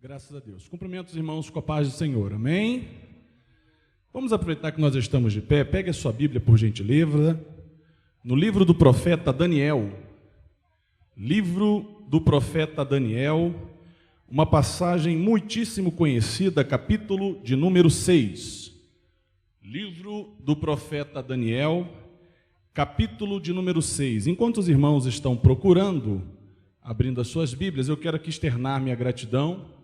Graças a Deus. Cumprimento os irmãos com a paz do Senhor. Amém? Vamos aproveitar que nós estamos de pé. Pegue a sua Bíblia, por gentileza. No livro do profeta Daniel. Livro do profeta Daniel. Uma passagem muitíssimo conhecida, capítulo de número 6. Livro do profeta Daniel, capítulo de número 6. Enquanto os irmãos estão procurando, abrindo as suas Bíblias, eu quero aqui externar minha gratidão,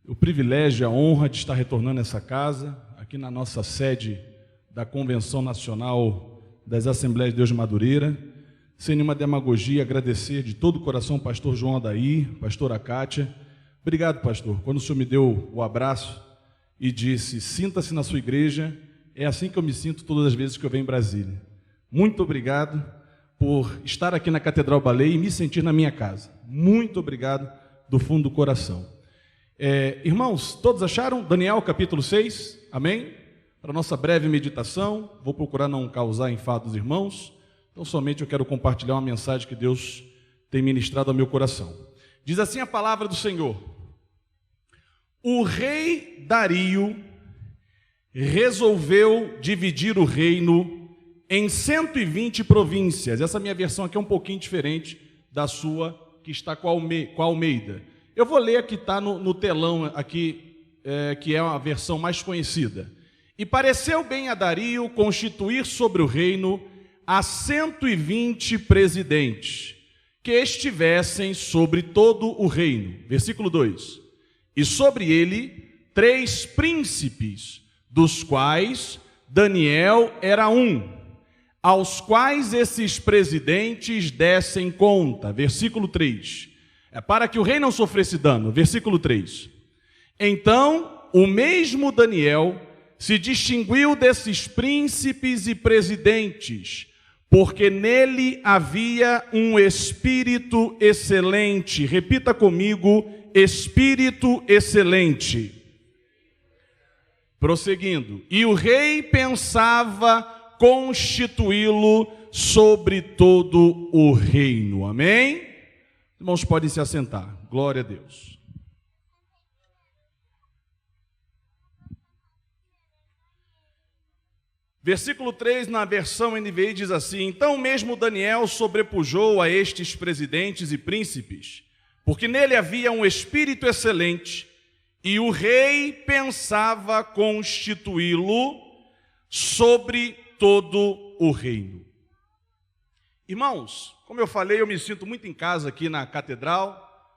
o privilégio e a honra de estar retornando a essa casa, aqui na nossa sede da Convenção Nacional das Assembleias de Deus de Madureira. Sem nenhuma demagogia, agradecer de todo o coração o pastor João Adair, pastora Kátia. Obrigado, pastor. Quando o senhor me deu o abraço e disse, sinta-se na sua igreja, é assim que eu me sinto todas as vezes que eu venho em Brasília. Muito obrigado por estar aqui na Catedral Baleia e me sentir na minha casa. Muito obrigado do fundo do coração. Irmãos, todos acharam? Daniel capítulo 6, amém? Para nossa breve meditação, vou procurar não causar enfado dos irmãos, então somente eu quero compartilhar uma mensagem que Deus tem ministrado ao meu coração. Diz assim a palavra do Senhor: o rei Dario resolveu dividir o reino em 120 províncias. Essa minha versão aqui é um pouquinho diferente da sua, que está com a Almeida. Eu vou ler aqui, está no telão aqui, que é uma versão mais conhecida. E pareceu bem a Dario constituir sobre o reino a 120 presidentes, que estivessem sobre todo o reino. Versículo 2. E sobre ele 3 príncipes, dos quais Daniel era um, aos quais esses presidentes dessem conta. Versículo 3. Para que o rei não sofresse dano. Versículo 3. Então, o mesmo Daniel se distinguiu desses príncipes e presidentes, porque nele havia um espírito excelente. Repita comigo, espírito excelente. Prosseguindo. E o rei pensava constituí-lo sobre todo o reino. Amém? Irmãos, podem se assentar. Glória a Deus. Versículo 3, na versão NVI, diz assim: então mesmo Daniel sobrepujou a estes presidentes e príncipes, porque nele havia um espírito excelente, e o rei pensava constituí-lo sobre todo o reino. Irmãos, como eu falei, eu me sinto muito em casa aqui na catedral.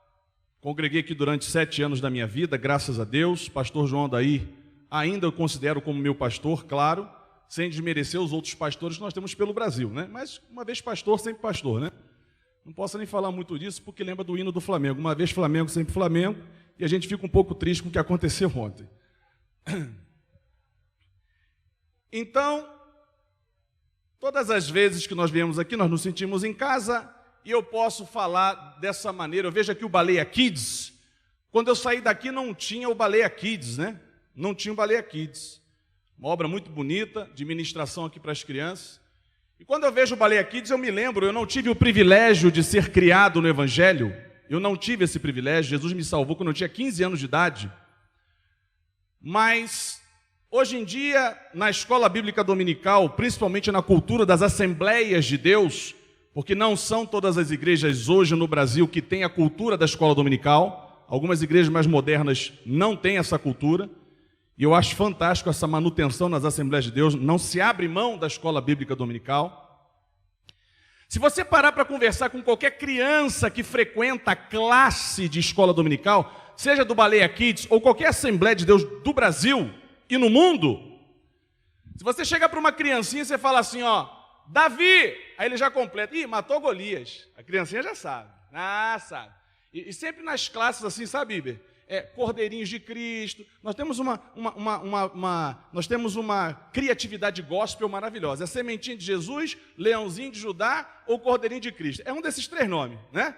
Congreguei aqui durante 7 anos da minha vida, graças a Deus. Pastor João Adair, ainda eu considero como meu pastor, claro, sem desmerecer os outros pastores que nós temos pelo Brasil, né? Mas uma vez pastor, sempre pastor, né? Não posso nem falar muito disso, porque lembra do hino do Flamengo. Uma vez Flamengo, sempre Flamengo, e a gente fica um pouco triste com o que aconteceu ontem. Então, todas as vezes que nós viemos aqui, nós nos sentimos em casa, e eu posso falar dessa maneira. Eu vejo aqui o Baleia Kids. Quando eu saí daqui não tinha o Baleia Kids, né? Não tinha o Baleia Kids. Uma obra muito bonita, de ministração aqui para as crianças. E quando eu vejo o Baleia Kids, eu me lembro, eu não tive o privilégio de ser criado no Evangelho. Eu não tive esse privilégio. Jesus me salvou quando eu tinha 15 anos de idade. Mas hoje em dia, na escola bíblica dominical, principalmente na cultura das Assembleias de Deus, porque não são todas as igrejas hoje no Brasil que têm a cultura da escola dominical, algumas igrejas mais modernas não têm essa cultura, e eu acho fantástico essa manutenção nas Assembleias de Deus, não se abre mão da escola bíblica dominical. Se você parar para conversar com qualquer criança que frequenta a classe de escola dominical, seja do Baleia Kids ou qualquer Assembleia de Deus do Brasil e no mundo, se você chega para uma criancinha e você fala assim, ó, Davi, aí ele já completa, matou Golias, a criancinha já sabe, sabe. E sempre nas classes assim, sabe, Iber? Cordeirinhos de Cristo, nós temos nós temos uma criatividade gospel maravilhosa, sementinha de Jesus, leãozinho de Judá ou cordeirinho de Cristo, é um desses 3 nomes, né?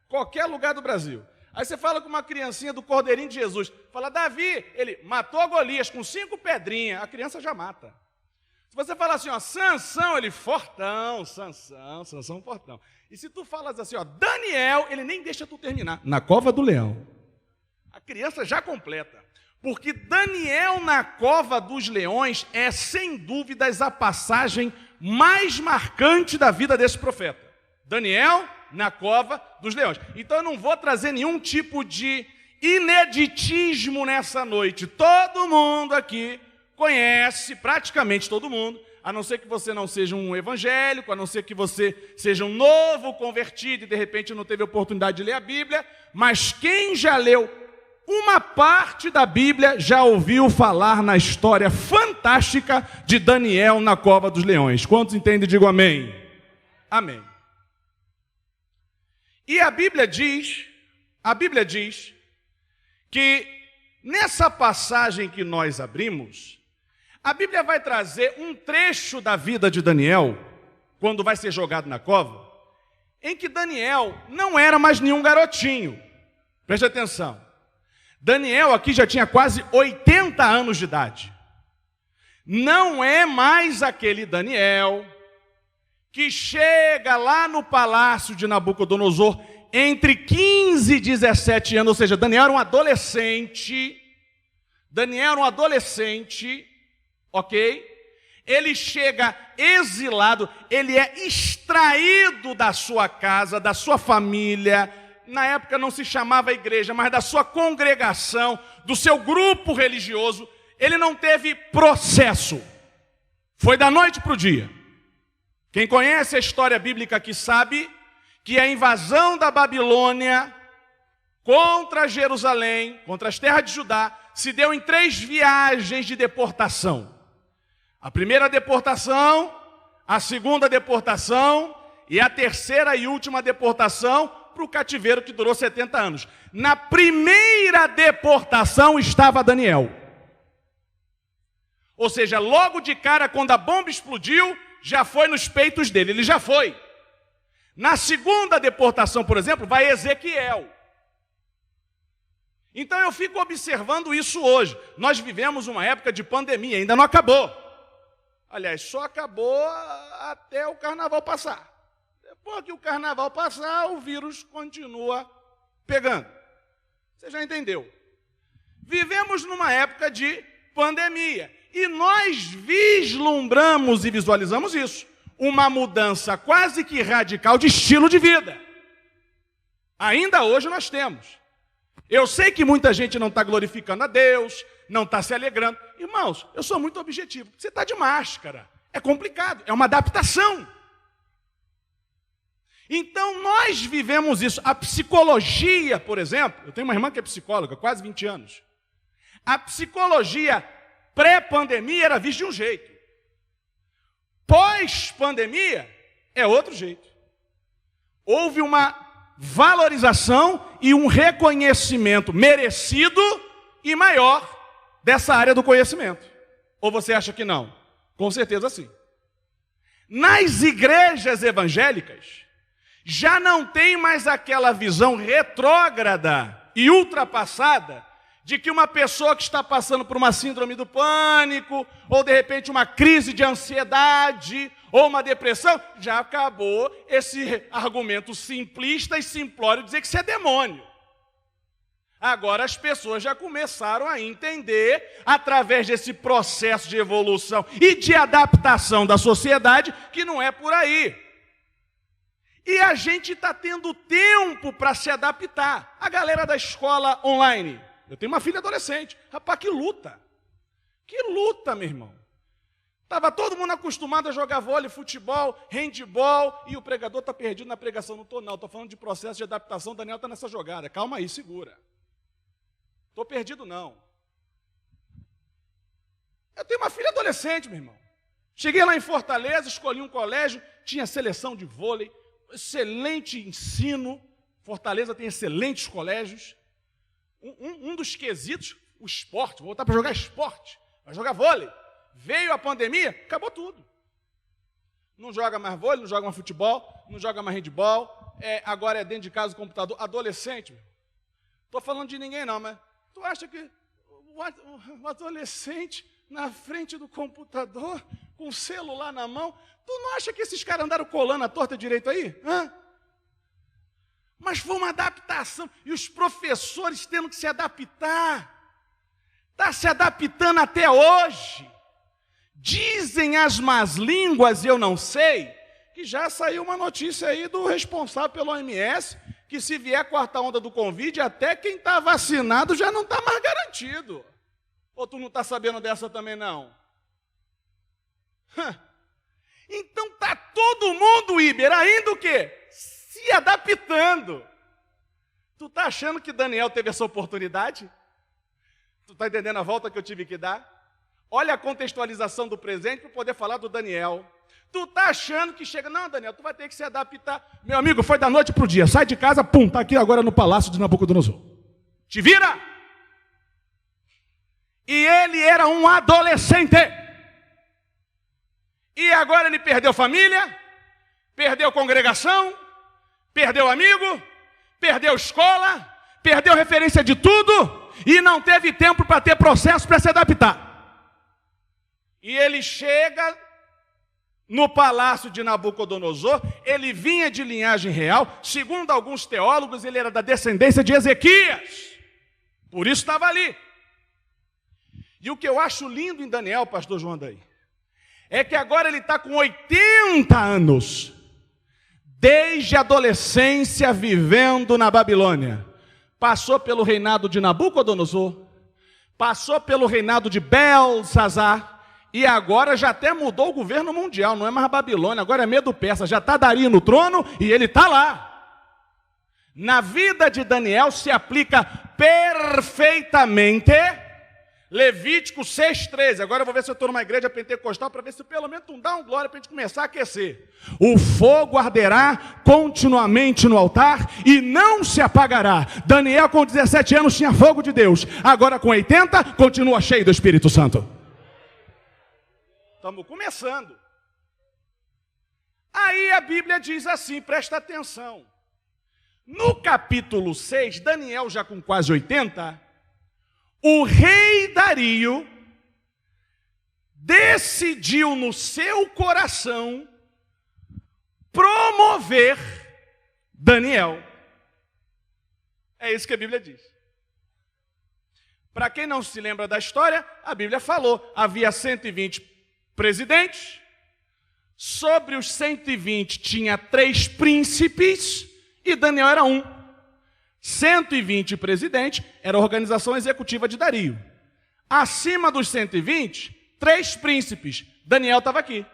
Qualquer lugar do Brasil. Aí você fala com uma criancinha do cordeirinho de Jesus, fala, Davi, ele matou Golias com 5 pedrinhas, a criança já mata. Se você falar assim, ó, Sansão, ele fortão, Sansão fortão. E se tu falas assim, ó, Daniel, ele nem deixa tu terminar. Na cova do leão. A criança já completa. Porque Daniel na cova dos leões é, sem dúvidas, a passagem mais marcante da vida desse profeta. Daniel na cova dos leões. Então eu não vou trazer nenhum tipo de ineditismo nessa noite. Todo mundo aqui conhece, praticamente todo mundo, a não ser que você não seja um evangélico, a não ser que você seja um novo convertido e de repente não teve oportunidade de ler a Bíblia, mas quem já leu uma parte da Bíblia já ouviu falar na história fantástica de Daniel na cova dos leões. Quantos entendem? Digo amém. Amém. E a Bíblia diz que nessa passagem que nós abrimos, a Bíblia vai trazer um trecho da vida de Daniel, quando vai ser jogado na cova, em que Daniel não era mais nenhum garotinho. Preste atenção. Daniel aqui já tinha quase 80 anos de idade. Não é mais aquele Daniel que chega lá no palácio de Nabucodonosor entre 15 e 17 anos, ou seja, Daniel era um adolescente. Ok? Ele chega exilado, ele é extraído da sua casa, da sua família. Na época não se chamava igreja, mas da sua congregação, do seu grupo religioso. Ele não teve processo. Foi da noite para o dia. Quem conhece a história bíblica aqui sabe que a invasão da Babilônia contra Jerusalém, contra as terras de Judá, se deu em 3 viagens de deportação. A primeira deportação, a segunda deportação e a terceira e última deportação para o cativeiro que durou 70 anos. Na primeira deportação estava Daniel. Ou seja, logo de cara, quando a bomba explodiu, já foi nos peitos dele, ele já foi. Na segunda deportação, por exemplo, vai Ezequiel. Então eu fico observando isso hoje. Nós vivemos uma época de pandemia, ainda não acabou. Aliás, só acabou até o carnaval passar. Depois que o carnaval passar, o vírus continua pegando. Você já entendeu? Vivemos numa época de pandemia. E nós vislumbramos e visualizamos isso. Uma mudança quase que radical de estilo de vida. Ainda hoje nós temos. Eu sei que muita gente não está glorificando a Deus, não está se alegrando. Irmãos, eu sou muito objetivo. Você está de máscara. É complicado, é uma adaptação. Então nós vivemos isso. A psicologia, por exemplo, eu tenho uma irmã que é psicóloga, quase 20 anos. A psicologia pré-pandemia era vista de um jeito. Pós-pandemia é outro jeito. Houve uma valorização e um reconhecimento merecido e maior dessa área do conhecimento. Ou você acha que não? Com certeza sim. Nas igrejas evangélicas, já não tem mais aquela visão retrógrada e ultrapassada de que uma pessoa que está passando por uma síndrome do pânico, ou de repente uma crise de ansiedade, ou uma depressão, já acabou esse argumento simplista e simplório de dizer que isso é demônio. Agora as pessoas já começaram a entender, através desse processo de evolução e de adaptação da sociedade, que não é por aí. E a gente está tendo tempo para se adaptar. A galera da escola online. Eu tenho uma filha adolescente. Rapaz, que luta. Que luta, meu irmão. Estava todo mundo acostumado a jogar vôlei, futebol, handebol, e o pregador está perdido na pregação. Não estou não, estou falando de processo de adaptação. O Daniel está nessa jogada. Calma aí, segura. Estou perdido não. Eu tenho uma filha adolescente, meu irmão. Cheguei lá em Fortaleza, escolhi um colégio, tinha seleção de vôlei, excelente ensino. Fortaleza tem excelentes colégios. Um dos quesitos, o esporte, vou voltar para jogar esporte, vai jogar vôlei. Veio a pandemia, acabou tudo. Não joga mais vôlei, não joga mais futebol, não joga mais handebol, agora é dentro de casa o computador. Adolescente, estou falando de ninguém não, mas tu acha que o adolescente na frente do computador, com o celular na mão, tu não acha que esses caras andaram colando a torta direito aí? Hã? Mas foi uma adaptação, e os professores tendo que se adaptar. Está se adaptando até hoje. Dizem as más línguas, e eu não sei, que já saiu uma notícia aí do responsável pelo OMS, que se vier a quarta onda do Covid, até quem está vacinado já não está mais garantido. Ou tu não está sabendo dessa também, não? Então está todo mundo, Iber, ainda o quê? Se adaptando. Tu está achando que Daniel teve essa oportunidade? Tu está entendendo a volta que eu tive que dar? Olha a contextualização do presente para poder falar do Daniel. Tu está achando que chega... Não, Daniel, tu vai ter que se adaptar. Meu amigo, foi da noite para o dia. Sai de casa, pum, está aqui agora no palácio de Nabucodonosor. Te vira! E ele era um adolescente. E agora ele perdeu família, perdeu congregação, perdeu amigo, perdeu escola, perdeu referência de tudo e não teve tempo para ter processo para se adaptar. E ele chega no palácio de Nabucodonosor, ele vinha de linhagem real, segundo alguns teólogos, ele era da descendência de Ezequias, por isso estava ali. E o que eu acho lindo em Daniel, pastor João daí, é que agora ele está com 80 anos, desde a adolescência vivendo na Babilônia. Passou pelo reinado de Nabucodonosor, passou pelo reinado de Belsazar, e agora já até mudou o governo mundial, não é mais Babilônia, agora é Medo-Persa, já está Dario no trono e ele está lá. Na vida de Daniel se aplica perfeitamente Levítico 6,13. Agora eu vou ver se eu estou numa igreja pentecostal para ver se pelo menos não dá um glória para a gente começar a aquecer. O fogo arderá continuamente no altar e não se apagará. Daniel com 17 anos tinha fogo de Deus. Agora com 80 continua cheio do Espírito Santo. Estamos começando. Aí a Bíblia diz assim, presta atenção. No capítulo 6, Daniel já com quase 80... o rei Dario decidiu no seu coração promover Daniel. É isso que a Bíblia diz. Para quem não se lembra da história, a Bíblia falou, havia 120 presidentes, sobre os 120 tinha 3 príncipes e Daniel era um. 120 presidentes, era a organização executiva de Dario. Acima dos 120, 3 príncipes. Daniel estava aqui.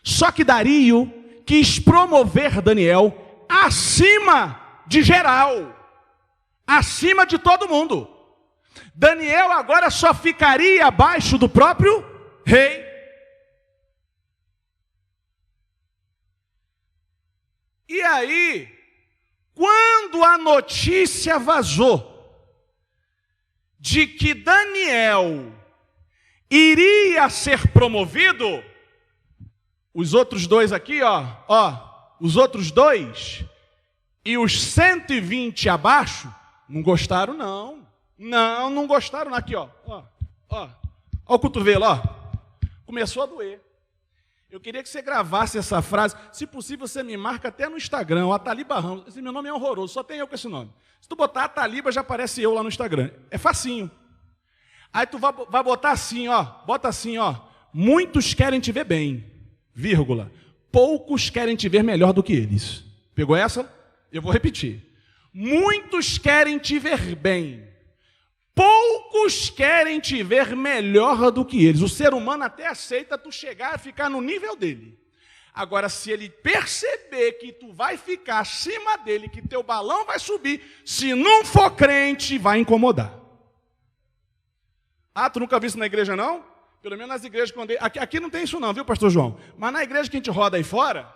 Só que Dario quis promover Daniel acima de geral, acima de todo mundo. Daniel agora só ficaria abaixo do próprio rei. E aí, quando a notícia vazou de que Daniel iria ser promovido, os outros dois aqui, os outros dois e os 120 abaixo, não gostaram não. Não gostaram não. Aqui, ó o cotovelo, começou a doer. Eu queria que você gravasse essa frase. Se possível, você me marca até no Instagram, Ataliba Ramos. Esse meu nome é horroroso, só tem eu com esse nome. Se tu botar Ataliba, já aparece eu lá no Instagram. É facinho. Aí tu vai botar assim, bota assim, muitos querem te ver bem, vírgula. Poucos querem te ver melhor do que eles. Pegou essa? Eu vou repetir. Muitos querem te ver bem. Poucos querem te ver melhor do que eles. O ser humano até aceita tu chegar a ficar no nível dele. Agora, se ele perceber que tu vai ficar acima dele, que teu balão vai subir, se não for crente, vai incomodar. Tu nunca viu isso na igreja, não? Pelo menos nas igrejas que eu andei. Aqui não tem isso não, viu, pastor João? Mas na igreja que a gente roda aí fora,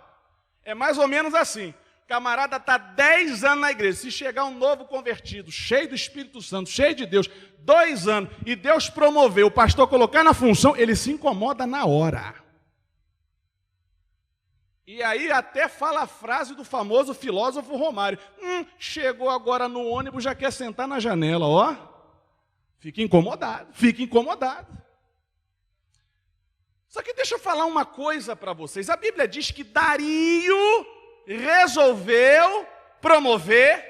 é mais ou menos assim. Camarada está 10 anos na igreja, se chegar um novo convertido, cheio do Espírito Santo, cheio de Deus, 2 anos, e Deus promoveu o pastor colocar na função, ele se incomoda na hora. E aí até fala a frase do famoso filósofo Romário, chegou agora no ônibus, já quer sentar na janela, fica incomodado. Só que deixa eu falar uma coisa para vocês, a Bíblia diz que Dario resolveu promover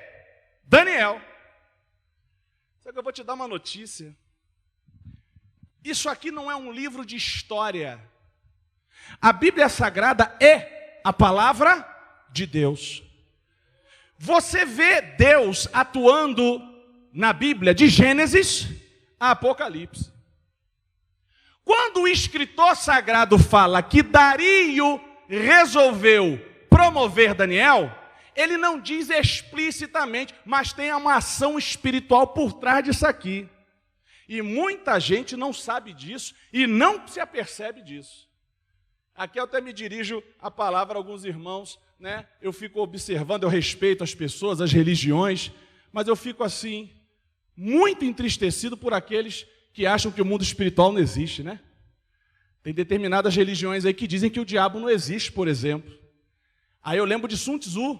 Daniel. Só que eu vou te dar uma notícia. Isso aqui não é um livro de história. A Bíblia Sagrada é a palavra de Deus. Você vê Deus atuando na Bíblia de Gênesis a Apocalipse. Quando o escritor sagrado fala que Dario resolveu promover Daniel, ele não diz explicitamente, mas tem uma ação espiritual por trás disso aqui. E muita gente não sabe disso e não se apercebe disso. Aqui eu até me dirijo a palavra a alguns irmãos, né? Eu fico observando, eu respeito as pessoas, as religiões, mas eu fico assim, muito entristecido por aqueles que acham que o mundo espiritual não existe, né? Tem determinadas religiões aí que dizem que o diabo não existe, por exemplo. Aí eu lembro de Sun Tzu,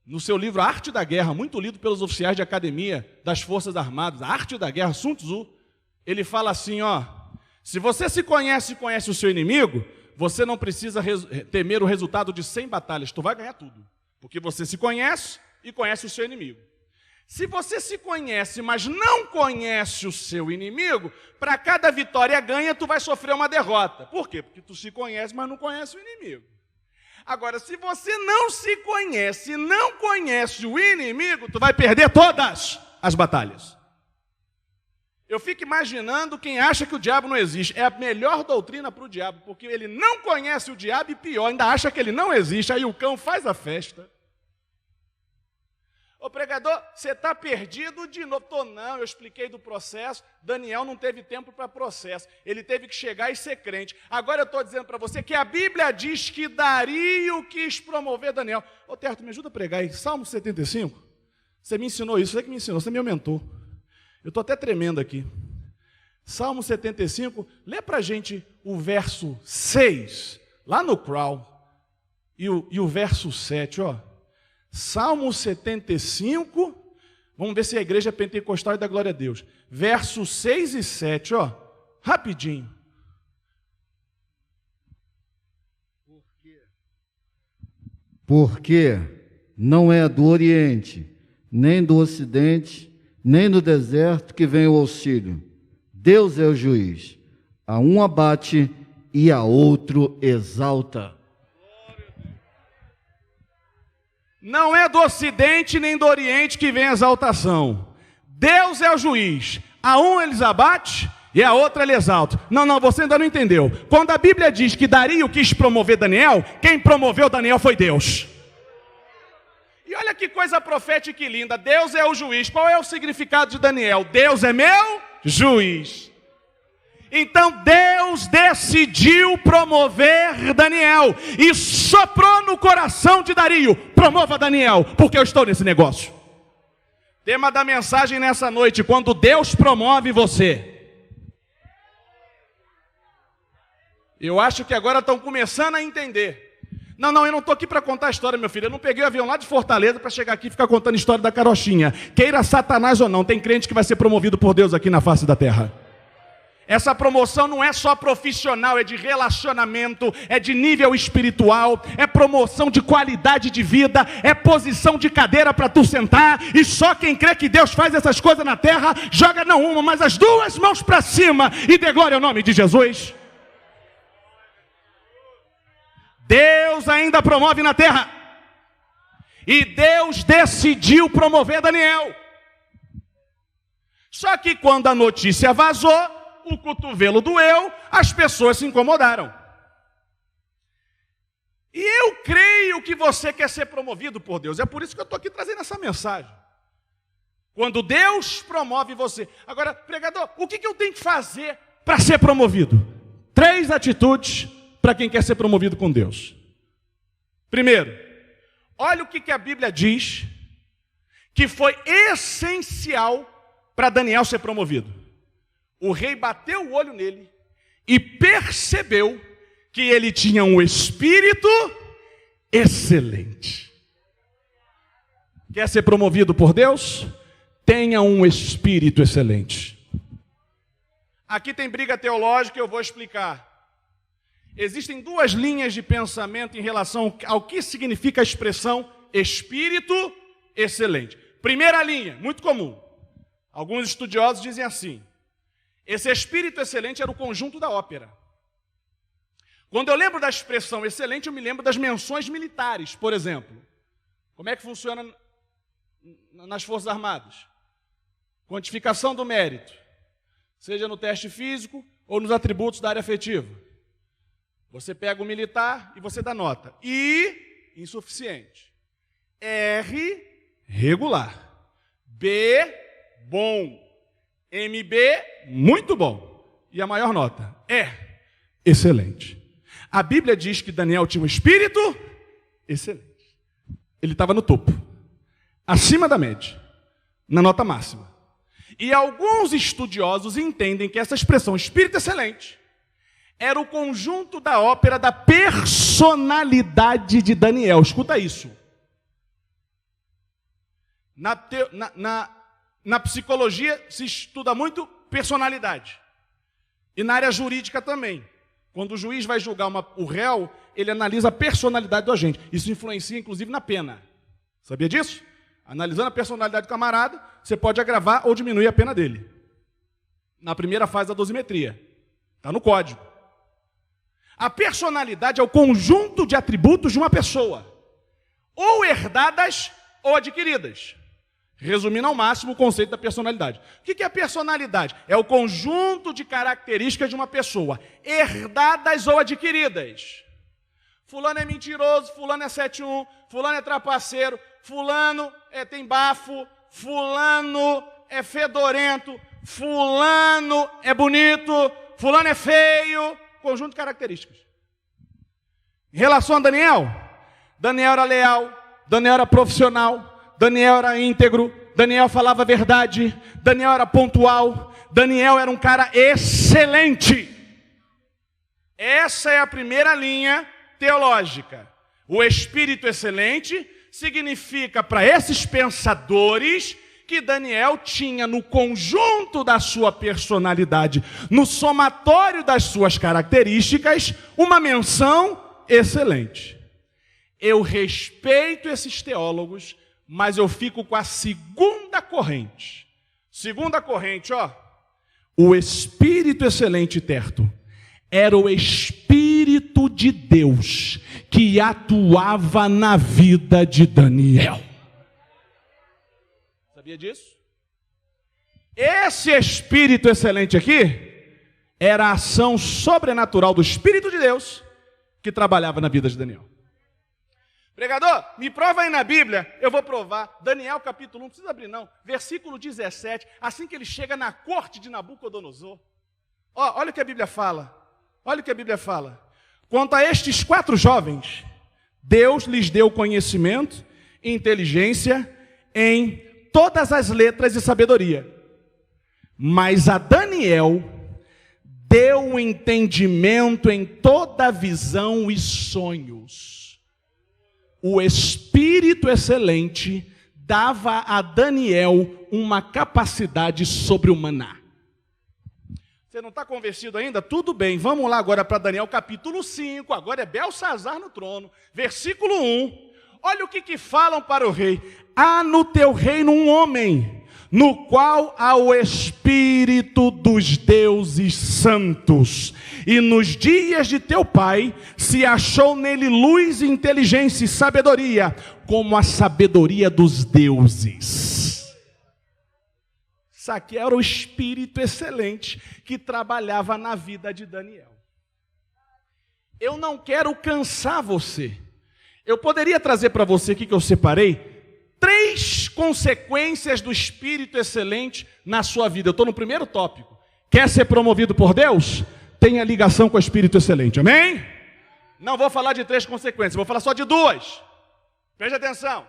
no seu livro A Arte da Guerra, muito lido pelos oficiais de academia das Forças Armadas, A Arte da Guerra, Sun Tzu, ele fala assim, ó, se você se conhece e conhece o seu inimigo, você não precisa temer o resultado de 100 batalhas, tu vai ganhar tudo, porque você se conhece e conhece o seu inimigo. Se você se conhece, mas não conhece o seu inimigo, para cada vitória ganha, tu vai sofrer uma derrota. Por quê? Porque tu se conhece, mas não conhece o inimigo. Agora, se você não se conhece e não conhece o inimigo, tu vai perder todas as batalhas. Eu fico imaginando quem acha que o diabo não existe. É a melhor doutrina para o diabo, porque ele não conhece o diabo e pior, ainda acha que ele não existe. Aí o cão faz a festa. Ô pregador, você está perdido de novo. Não, eu expliquei do processo. Daniel não teve tempo para processo. Ele teve que chegar e ser crente. Agora eu estou dizendo para você que a Bíblia diz que Dario quis promover Daniel. Ô Terto, me ajuda a pregar aí. Salmo 75. Você me ensinou isso, você que me ensinou, você me aumentou. Eu estou até tremendo aqui. Salmo 75, lê para a gente o verso 6, lá no crawl, e o verso 7, ó. Salmo 75, vamos ver se a igreja é pentecostal e dá glória a Deus. Versos 6 e 7, ó, rapidinho. Porque não é do Oriente, nem do Ocidente, nem do deserto que vem o auxílio. Deus é o juiz. A um abate e a outro exalta. Não é do Ocidente nem do Oriente que vem a exaltação. Deus é o juiz. A um eles abate e a outra ele exalta. Não, você ainda não entendeu. Quando a Bíblia diz que Dario quis promover Daniel, quem promoveu Daniel foi Deus. E olha que coisa profética e linda. Deus é o juiz. Qual é o significado de Daniel? Deus é meu juiz. Então Deus decidiu promover Daniel e soprou no coração de Dario: promova Daniel, porque eu estou nesse negócio. Tema da mensagem nessa noite: quando Deus promove você. Eu acho que agora estão começando a entender. Não, eu não estou aqui para contar a história, meu filho. Eu não peguei o avião lá de Fortaleza para chegar aqui e ficar contando a história da carochinha. Queira Satanás ou não, tem crente que vai ser promovido por Deus aqui na face da terra. Essa promoção não é só profissional, é de relacionamento, é de nível espiritual, é promoção de qualidade de vida, é posição de cadeira para tu sentar, e só quem crê que Deus faz essas coisas na terra, joga não uma, mas as duas mãos para cima e dê glória ao nome de Jesus. Deus ainda promove na terra, e Deus decidiu promover Daniel. Só que quando a notícia vazou, o cotovelo doeu, as pessoas se incomodaram. E eu creio que você quer ser promovido por Deus. É por isso que eu estou aqui trazendo essa mensagem. Quando Deus promove você. Agora, pregador, o que eu tenho que fazer para ser promovido? 3 atitudes para quem quer ser promovido com Deus. Primeiro, olha o que a Bíblia diz que foi essencial para Daniel ser promovido. O rei bateu o olho nele e percebeu que ele tinha um espírito excelente. Quer ser promovido por Deus? Tenha um espírito excelente. Aqui tem briga teológica, eu vou explicar. Existem 2 linhas de pensamento em relação ao que significa a expressão espírito excelente. Primeira linha, muito comum. Alguns estudiosos dizem assim: esse espírito excelente era o conjunto da ópera. Quando eu lembro da expressão excelente, eu me lembro das menções militares, por exemplo. Como é que funciona nas Forças Armadas? Quantificação do mérito, seja no teste físico ou nos atributos da área afetiva. Você pega o militar e você dá nota. I, insuficiente. R, regular. B, bom. MB, muito bom. E a maior nota? E, excelente. A Bíblia diz que Daniel tinha um espírito excelente. Ele estava no topo, acima da média, na nota máxima. E alguns estudiosos entendem que essa expressão espírito excelente era o conjunto da ópera da personalidade de Daniel. Escuta isso. Na psicologia se estuda muito personalidade. E na área jurídica também. Quando o juiz vai julgar o réu, ele analisa a personalidade do agente. Isso influencia, inclusive, na pena. Sabia disso? Analisando a personalidade do camarada, você pode agravar ou diminuir a pena dele. Na primeira fase da dosimetria. Está no código. A personalidade é o conjunto de atributos de uma pessoa. Ou herdadas ou adquiridas. Resumindo ao máximo o conceito da personalidade. O que é a personalidade? É o conjunto de características de uma pessoa, herdadas ou adquiridas. Fulano é mentiroso, fulano é 7-1, fulano é trapaceiro, fulano tem bafo, fulano é fedorento, fulano é bonito, fulano é feio. Conjunto de características. Em relação a Daniel, Daniel era leal, Daniel era profissional, Daniel era íntegro, Daniel falava a verdade, Daniel era pontual, Daniel era um cara excelente. Essa é a primeira linha teológica. O espírito excelente significa para esses pensadores que Daniel tinha no conjunto da sua personalidade, no somatório das suas características, uma menção excelente. Eu respeito esses teólogos, mas eu fico com a segunda corrente. Segunda corrente, o Espírito excelente, Terto, era o Espírito de Deus que atuava na vida de Daniel. Sabia disso? Esse Espírito excelente aqui era a ação sobrenatural do Espírito de Deus que trabalhava na vida de Daniel. Pregador, me prova aí na Bíblia. Eu vou provar. Daniel capítulo 1, não precisa abrir não. Versículo 17, assim que ele chega na corte de Nabucodonosor. Olha o que a Bíblia fala. Olha o que a Bíblia fala. Quanto a estes 4 jovens, Deus lhes deu conhecimento e inteligência em todas as letras e sabedoria. Mas a Daniel deu um entendimento em toda visão e sonhos. O Espírito excelente dava a Daniel uma capacidade sobre-humana. Você não está convencido ainda? Tudo bem, vamos lá agora para Daniel capítulo 5, agora é Belsazar no trono, versículo 1. Olha o que falam para o rei. Há no teu reino um homem, no qual há o Espírito dos deuses santos. E nos dias de teu pai se achou nele luz, inteligência e sabedoria, como a sabedoria dos deuses. Isso aqui era o Espírito excelente que trabalhava na vida de Daniel. Eu não quero cansar você. Eu poderia trazer para você aqui que eu separei 3 consequências do Espírito excelente na sua vida. Eu estou no primeiro tópico. Quer ser promovido por Deus? Tenha ligação com o Espírito excelente. Amém? Não vou falar de 3 consequências, vou falar só de 2. Preste atenção.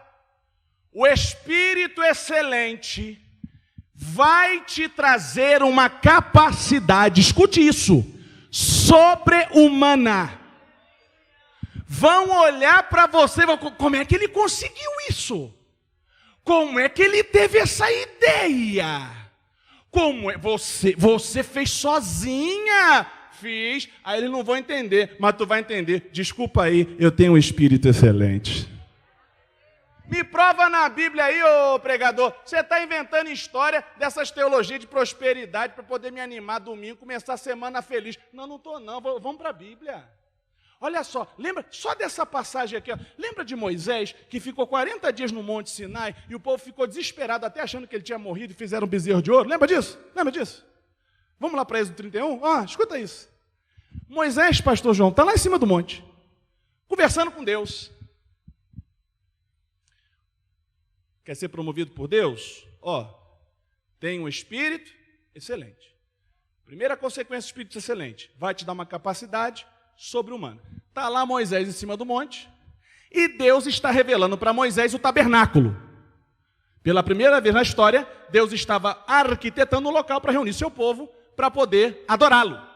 O Espírito excelente vai te trazer uma capacidade, escute isso, sobre-humana. Vão olhar para você e vão, como é que ele conseguiu isso? Como é que ele teve essa ideia? Como é? Você fez sozinha? Fiz. Aí eles não vão entender, mas tu vai entender. Desculpa aí, eu tenho um espírito excelente. Me prova na Bíblia aí, ô pregador. Você está inventando história dessas teologias de prosperidade para poder me animar domingo, começar a semana feliz. Não estou não. Vamos para a Bíblia. Olha só, lembra só dessa passagem aqui. Ó. Lembra de Moisés, que ficou 40 dias no Monte Sinai e o povo ficou desesperado, até achando que ele tinha morrido e fizeram um bezerro de ouro? Lembra disso? Lembra disso? Vamos lá para Êxodo 31? Escuta isso. Moisés, pastor João, está lá em cima do monte, conversando com Deus. Quer ser promovido por Deus? Tem um espírito excelente. Primeira consequência do espírito excelente, vai te dar uma capacidade sobre-humana. Está lá Moisés em cima do monte, e Deus está revelando para Moisés o tabernáculo. Pela primeira vez na história, Deus estava arquitetando um local para reunir seu povo, para poder adorá-lo.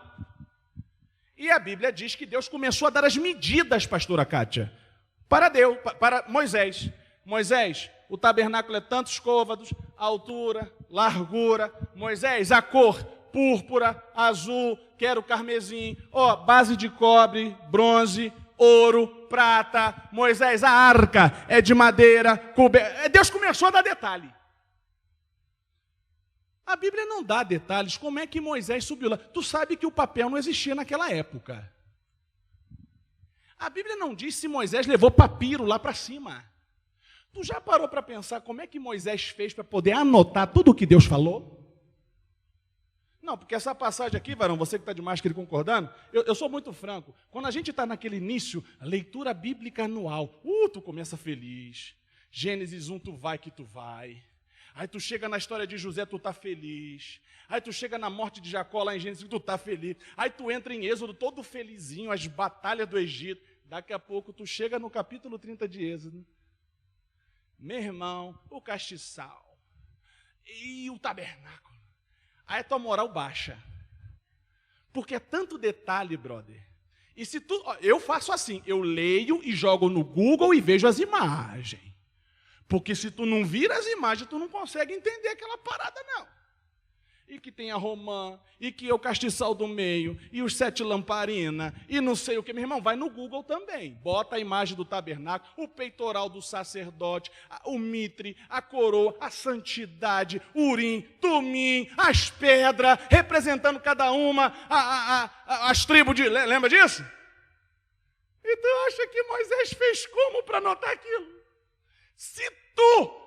E a Bíblia diz que Deus começou a dar as medidas, pastora Kátia, para Moisés. Moisés, o tabernáculo é tantos côvados, altura, largura. Moisés, a cor, púrpura, azul, quero carmesim, base de cobre, bronze, ouro, prata. Moisés, a arca é de madeira, Deus começou a dar detalhe. A Bíblia não dá detalhes, como é que Moisés subiu lá. Tu sabe que o papel não existia naquela época. A Bíblia não diz se Moisés levou papiro lá para cima. Tu já parou para pensar como é que Moisés fez para poder anotar tudo o que Deus falou? Não, porque essa passagem aqui, varão, você que está de máscara e concordando, eu sou muito franco. Quando a gente está naquele início, leitura bíblica anual, tu começa feliz. Gênesis 1, tu vai que tu vai. Aí tu chega na história de José, tu está feliz. Aí tu chega na morte de Jacó, lá em Gênesis, tu está feliz. Aí tu entra em Êxodo, todo felizinho, as batalhas do Egito. Daqui a pouco tu chega no capítulo 30 de Êxodo. Meu irmão, o castiçal e o tabernáculo. Aí a tua moral baixa. Porque é tanto detalhe, brother. E se tu, eu faço assim, eu leio e jogo no Google e vejo as imagens. Porque se tu não vira as imagens, tu não consegue entender aquela parada, não. E que tem a romã, e que é o castiçal do meio, e os 7 lamparinas, e não sei o que. Meu irmão, vai no Google também. Bota a imagem do tabernáculo, o peitoral do sacerdote, o mitre, a coroa, a santidade, urim, tumim, as pedras, representando cada uma, as tribos de... Lembra disso? E tu acha que Moisés fez como para anotar aquilo? Se tu...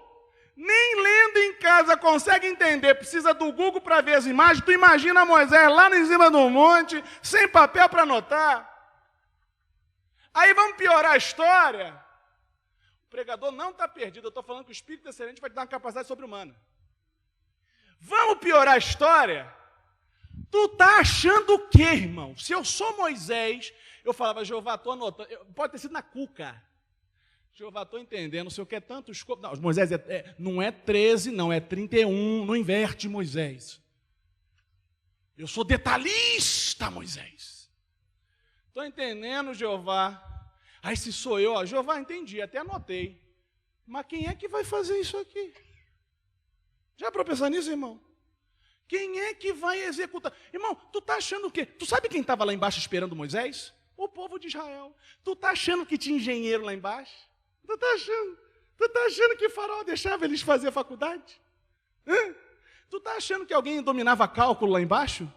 nem lendo em casa consegue entender, precisa do Google para ver as imagens, tu imagina Moisés lá em cima do monte, sem papel para anotar. Aí vamos piorar a história. O pregador não está perdido, eu estou falando que o Espírito Excelente vai te dar uma capacidade sobre-humana. Vamos piorar a história? Tu está achando o quê, irmão? Se eu sou Moisés, eu falava, Jeová, estou anotando, pode ter sido na cuca. Jeová, estou entendendo, o senhor quer tantos... Não, Moisés, não é 13, não, é 31, não inverte, Moisés. Eu sou detalhista, Moisés. Estou entendendo, Jeová. Aí se sou eu, Jeová, entendi, até anotei. Mas quem é que vai fazer isso aqui? Já para pensar nisso, irmão? Quem é que vai executar? Irmão, tu está achando o quê? Tu sabe quem estava lá embaixo esperando Moisés? O povo de Israel. Tu está achando que tinha engenheiro lá embaixo? Tu está achando que Faraó deixava eles fazer faculdade? Tu está achando que alguém dominava cálculo lá embaixo?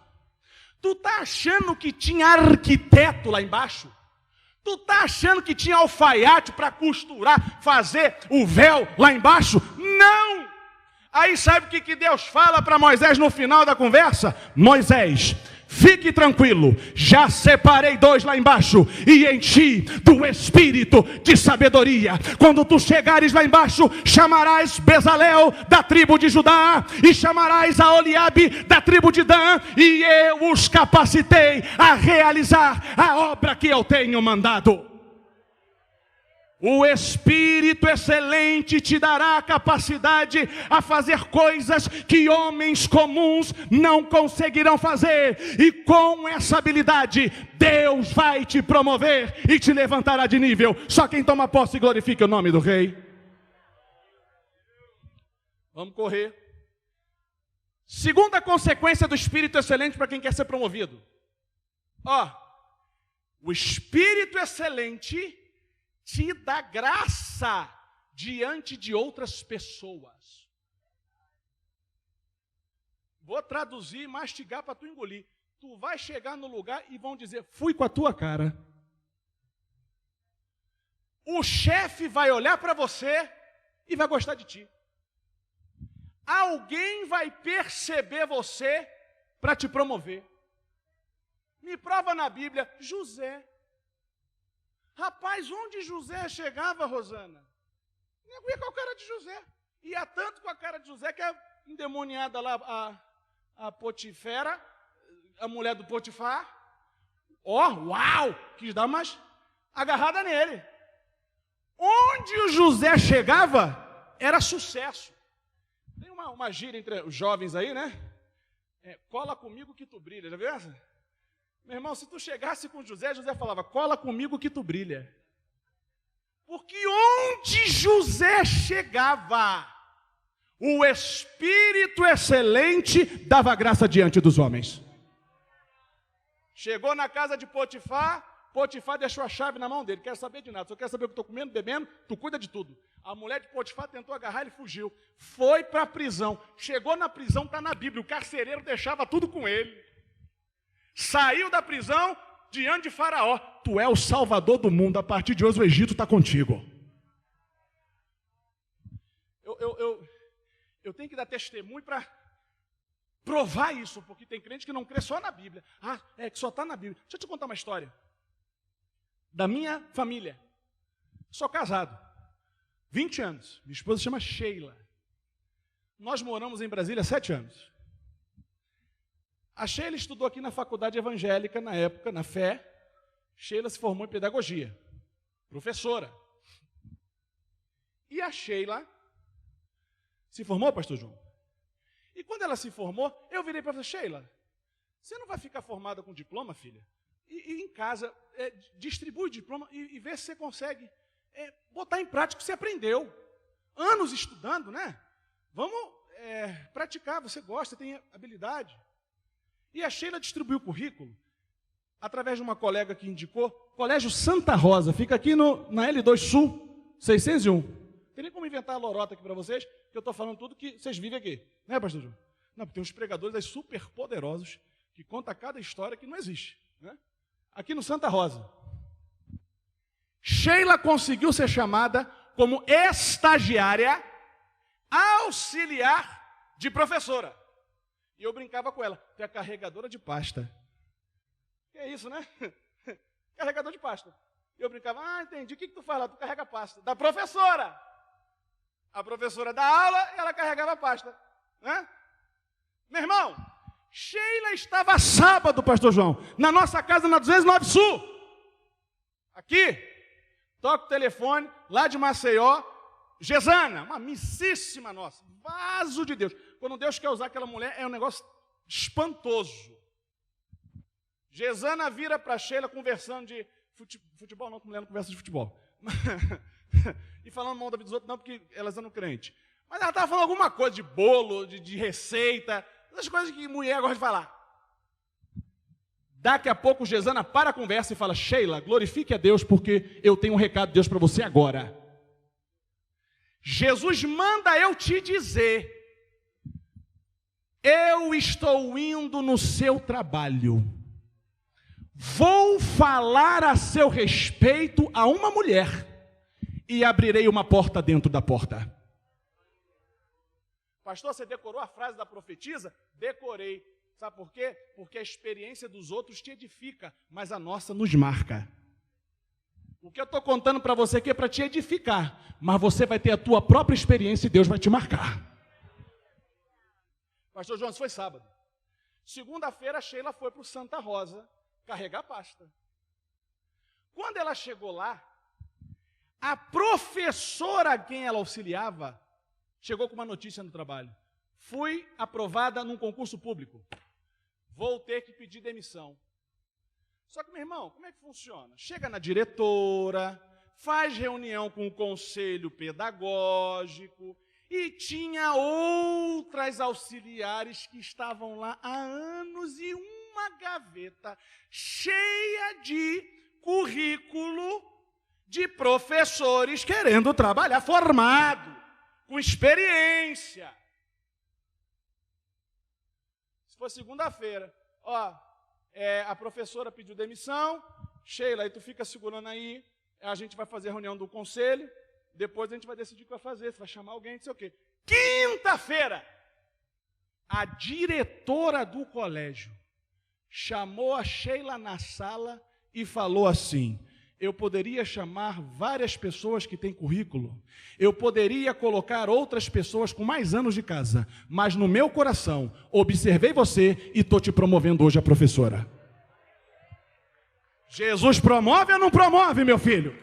Tu está achando que tinha arquiteto lá embaixo? Tu está achando que tinha alfaiate para costurar, fazer o véu lá embaixo? Não! Aí sabe o que Deus fala para Moisés no final da conversa? Moisés, fique tranquilo, já separei 2 lá embaixo e enchi do espírito de sabedoria. Quando tu chegares lá embaixo, chamarás Bezalel da tribo de Judá e chamarás a Oliabe da tribo de Dan, e eu os capacitei a realizar a obra que eu tenho mandado. O Espírito Excelente te dará a capacidade a fazer coisas que homens comuns não conseguirão fazer. E com essa habilidade, Deus vai te promover e te levantará de nível. Só quem toma posse glorifica o nome do Rei. Vamos correr. Segunda consequência do Espírito Excelente para quem quer ser promovido. O Espírito Excelente te dá graça diante de outras pessoas. Vou traduzir e mastigar para tu engolir. Tu vai chegar no lugar e vão dizer, fui com a tua cara. O chefe vai olhar para você e vai gostar de ti. Alguém vai perceber você para te promover. Me prova na Bíblia, José. Rapaz, onde José chegava, Rosana? Eu ia com a cara de José. Ia tanto com a cara de José que a endemoniada lá, a Potifera, a mulher do Potifar, uau, quis dar umas agarrada nele. Onde o José chegava, era sucesso. Tem uma gíria entre os jovens aí, né? Cola comigo que tu brilha, já viu essa? Meu irmão, se tu chegasse com José, José falava, cola comigo que tu brilha. Porque onde José chegava, o Espírito excelente dava graça diante dos homens. Chegou na casa de Potifar, Potifar deixou a chave na mão dele, quer saber de nada, só quer saber o que eu estou comendo, bebendo, tu cuida de tudo. A mulher de Potifar tentou agarrar, ele fugiu, foi para a prisão, chegou na prisão, está na Bíblia, o carcereiro deixava tudo com ele. Saiu da prisão, diante de Faraó, tu é o salvador do mundo, a partir de hoje o Egito está contigo. Eu tenho que dar testemunho para provar isso, porque tem crente que não crê só na Bíblia. Que só está na Bíblia. Deixa eu te contar uma história. Da minha família. Sou casado. 20 anos. Minha esposa se chama Sheila. Nós moramos em Brasília há 7 anos. A Sheila estudou aqui na faculdade evangélica, na época, na fé. Sheila se formou em pedagogia. Professora. E a Sheila se formou, pastor João? E quando ela se formou, eu virei para ela, Sheila, você não vai ficar formada com diploma, filha? E em casa, distribui o diploma e vê se você consegue botar em prática o que você aprendeu. Anos estudando, né? Vamos praticar, você gosta, tem habilidade. E a Sheila distribuiu o currículo, através de uma colega que indicou, Colégio Santa Rosa, fica aqui na L2 Sul, 601. Não tem nem como inventar a lorota aqui para vocês, que eu estou falando tudo que vocês vivem aqui. Né, pastor João? Não, porque tem uns pregadores aí super poderosos que contam cada história que não existe. Né? Aqui no Santa Rosa. Sheila conseguiu ser chamada como estagiária auxiliar de professora. E eu brincava com ela, tu é carregadora de pasta. Que é isso, né? Carregador de pasta. E eu brincava, entendi, o que tu faz lá? Tu carrega a pasta. Da professora. A professora dá aula e ela carregava a pasta. Né? Meu irmão, Sheila estava sábado, pastor João, na nossa casa na 209 Sul. Aqui, toca o telefone, lá de Maceió, Gesana, uma amicíssima nossa, vaso de Deus. Quando Deus quer usar aquela mulher, é um negócio espantoso. Gesana vira para Sheila conversando de futebol, não, que mulher não conversa de futebol. E falando mal da vida dos outros, não, porque elas eram crentes. Mas ela estava falando alguma coisa de bolo, de receita, essas coisas que mulher gosta de falar. Daqui a pouco Gesana para a conversa e fala, Sheila, glorifique a Deus, porque eu tenho um recado de Deus para você agora. Jesus manda eu te dizer, eu estou indo no seu trabalho, vou falar a seu respeito a uma mulher e abrirei uma porta dentro da porta. Pastor, você decorou a frase da profetisa? Decorei. Sabe por quê? Porque a experiência dos outros te edifica, mas a nossa nos marca. O que eu estou contando para você aqui é para te edificar, mas você vai ter a tua própria experiência e Deus vai te marcar. Pastor João, isso foi sábado. Segunda-feira, a Sheila foi para o Santa Rosa carregar a pasta. Quando ela chegou lá, a professora a quem ela auxiliava chegou com uma notícia no trabalho. Fui aprovada num concurso público. Vou ter que pedir demissão. Só que, meu irmão, como é que funciona? Chega na diretora, faz reunião com o conselho pedagógico e tinha outras auxiliares que estavam lá há anos e uma gaveta cheia de currículo de professores querendo trabalhar, formado, com experiência. Se for segunda-feira, a professora pediu demissão, Sheila, aí tu fica segurando aí, a gente vai fazer a reunião do conselho, depois a gente vai decidir o que vai fazer, se vai chamar alguém, não sei o quê. Quinta-feira, a diretora do colégio chamou a Sheila na sala e falou assim: eu poderia chamar várias pessoas que têm currículo, eu poderia colocar outras pessoas com mais anos de casa, mas no meu coração, observei você e estou te promovendo hoje a professora. Jesus promove ou não promove, meu filho?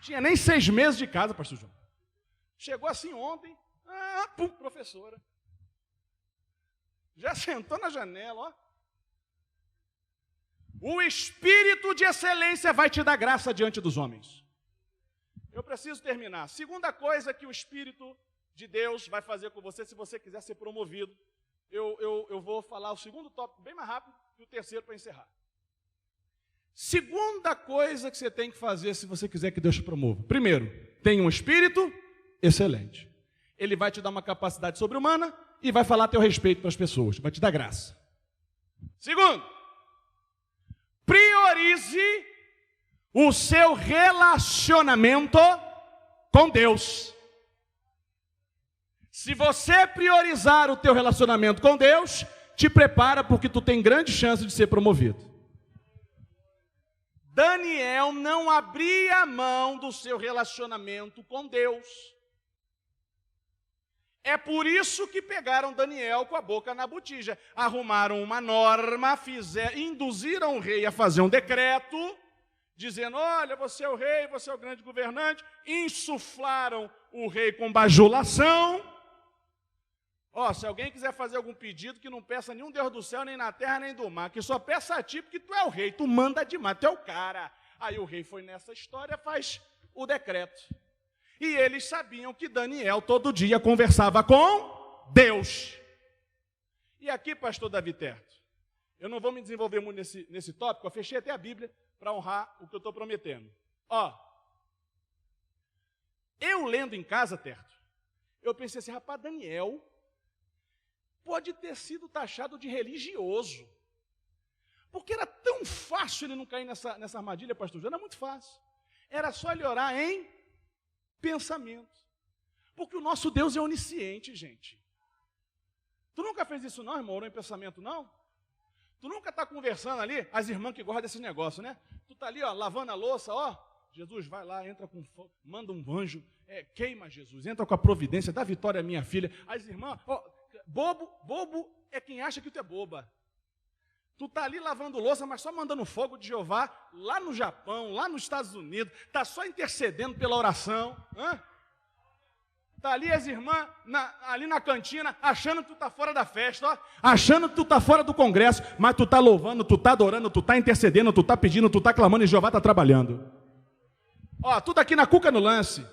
Tinha nem 6 meses de casa, pastor João. Chegou assim ontem, professora. Já sentou na janela, O espírito de excelência vai te dar graça diante dos homens. Eu preciso terminar. Segunda coisa que o Espírito de Deus vai fazer com você, se você quiser ser promovido, eu vou falar o segundo tópico bem mais rápido e o terceiro para encerrar. Segunda coisa que você tem que fazer se você quiser que Deus te promova. Primeiro, tenha um espírito excelente. Ele vai te dar uma capacidade sobre-humana e vai falar a teu respeito para as pessoas, vai te dar graça. Segundo, priorize o seu relacionamento com Deus. Se você priorizar o teu relacionamento com Deus, te prepara porque tu tem grande chance de ser promovido. Daniel não abria mão do seu relacionamento com Deus. É por isso que pegaram Daniel com a boca na botija. Arrumaram uma norma, induziram o rei a fazer um decreto, dizendo, olha, você é o rei, você é o grande governante. Insuflaram o rei com bajulação. Se alguém quiser fazer algum pedido, que não peça nenhum Deus do céu, nem na terra, nem do mar, que só peça a ti, porque tu é o rei, tu manda demais, tu é o cara. Aí o rei foi nessa história, faz o decreto. E eles sabiam que Daniel todo dia conversava com Deus. E aqui, pastor Davi Terto, eu não vou me desenvolver muito nesse tópico, eu fechei até a Bíblia para honrar o que eu estou prometendo. Eu lendo em casa, Terto, eu pensei assim, rapaz, Daniel pode ter sido taxado de religioso. Porque era tão fácil ele não cair nessa armadilha, pastor João, era muito fácil. Era só ele orar em pensamento. Porque o nosso Deus é onisciente, gente. Tu nunca fez isso não, irmão? Orou em pensamento, não? Tu nunca está conversando ali, as irmãs que gostam desse negócio, né? Tu está ali, lavando a louça, Jesus, vai lá, entra com fogo, manda um anjo, queima Jesus, entra com a providência, dá vitória à minha filha. As irmãs, bobo é quem acha que tu é boba. Tu está ali lavando louça, mas só mandando fogo de Jeová, lá no Japão, lá nos Estados Unidos, está só intercedendo pela oração. Está ali as irmãs, ali na cantina, achando que tu está fora da festa, achando que tu está fora do congresso, mas tu está louvando, tu está adorando, tu está intercedendo, tu está pedindo, tu está clamando e Jeová está trabalhando. Tudo aqui na cuca no lance.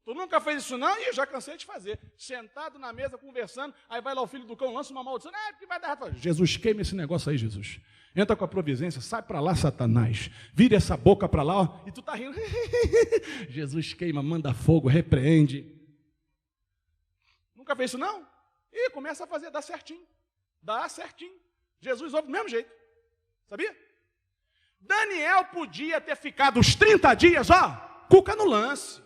Tu nunca fez isso não? Eu já cansei de fazer. Sentado na mesa, conversando, aí vai lá o filho do cão, lança uma maldição, porque vai dar errado. Jesus, queima esse negócio aí, Jesus. Entra com a providência, sai para lá, Satanás. Vira essa boca para lá, e tu tá rindo. Jesus queima, manda fogo, repreende. Nunca fez isso não? E começa a fazer, dá certinho. Dá certinho. Jesus ouve do mesmo jeito. Sabia? Daniel podia ter ficado os 30 dias, cuca no lance.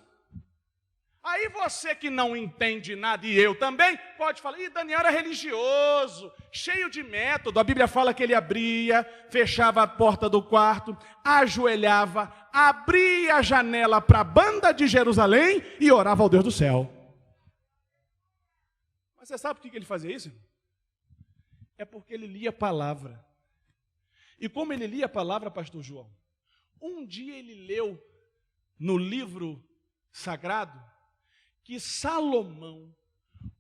Aí você que não entende nada, e eu também, pode falar, Daniel era religioso, cheio de método. A Bíblia fala que ele abria, fechava a porta do quarto, ajoelhava, abria a janela para a banda de Jerusalém e orava ao Deus do céu. Mas você sabe por que ele fazia isso? É porque ele lia a palavra. E como ele lia a palavra, pastor João, um dia ele leu no livro sagrado, que Salomão,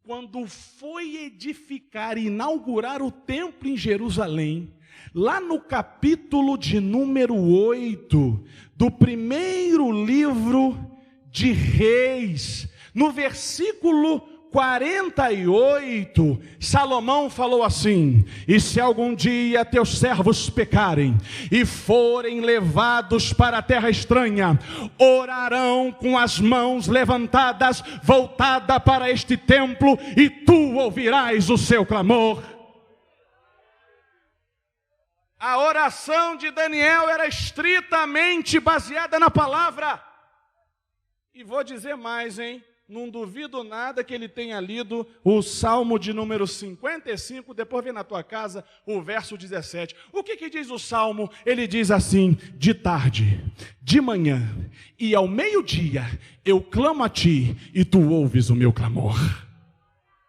quando foi edificar e inaugurar o templo em Jerusalém, lá no capítulo de número 8, do primeiro livro de Reis, no versículo 48, Salomão falou assim: e se algum dia teus servos pecarem e forem levados para a terra estranha, orarão com as mãos levantadas, voltada para este templo, e tu ouvirás o seu clamor. A oração de Daniel era estritamente baseada na palavra. E vou dizer mais, hein? Não duvido nada que ele tenha lido o Salmo de número 55, depois vem na tua casa o verso 17. O que diz o Salmo? Ele diz assim: de tarde, de manhã e ao meio-dia eu clamo a ti e tu ouves o meu clamor.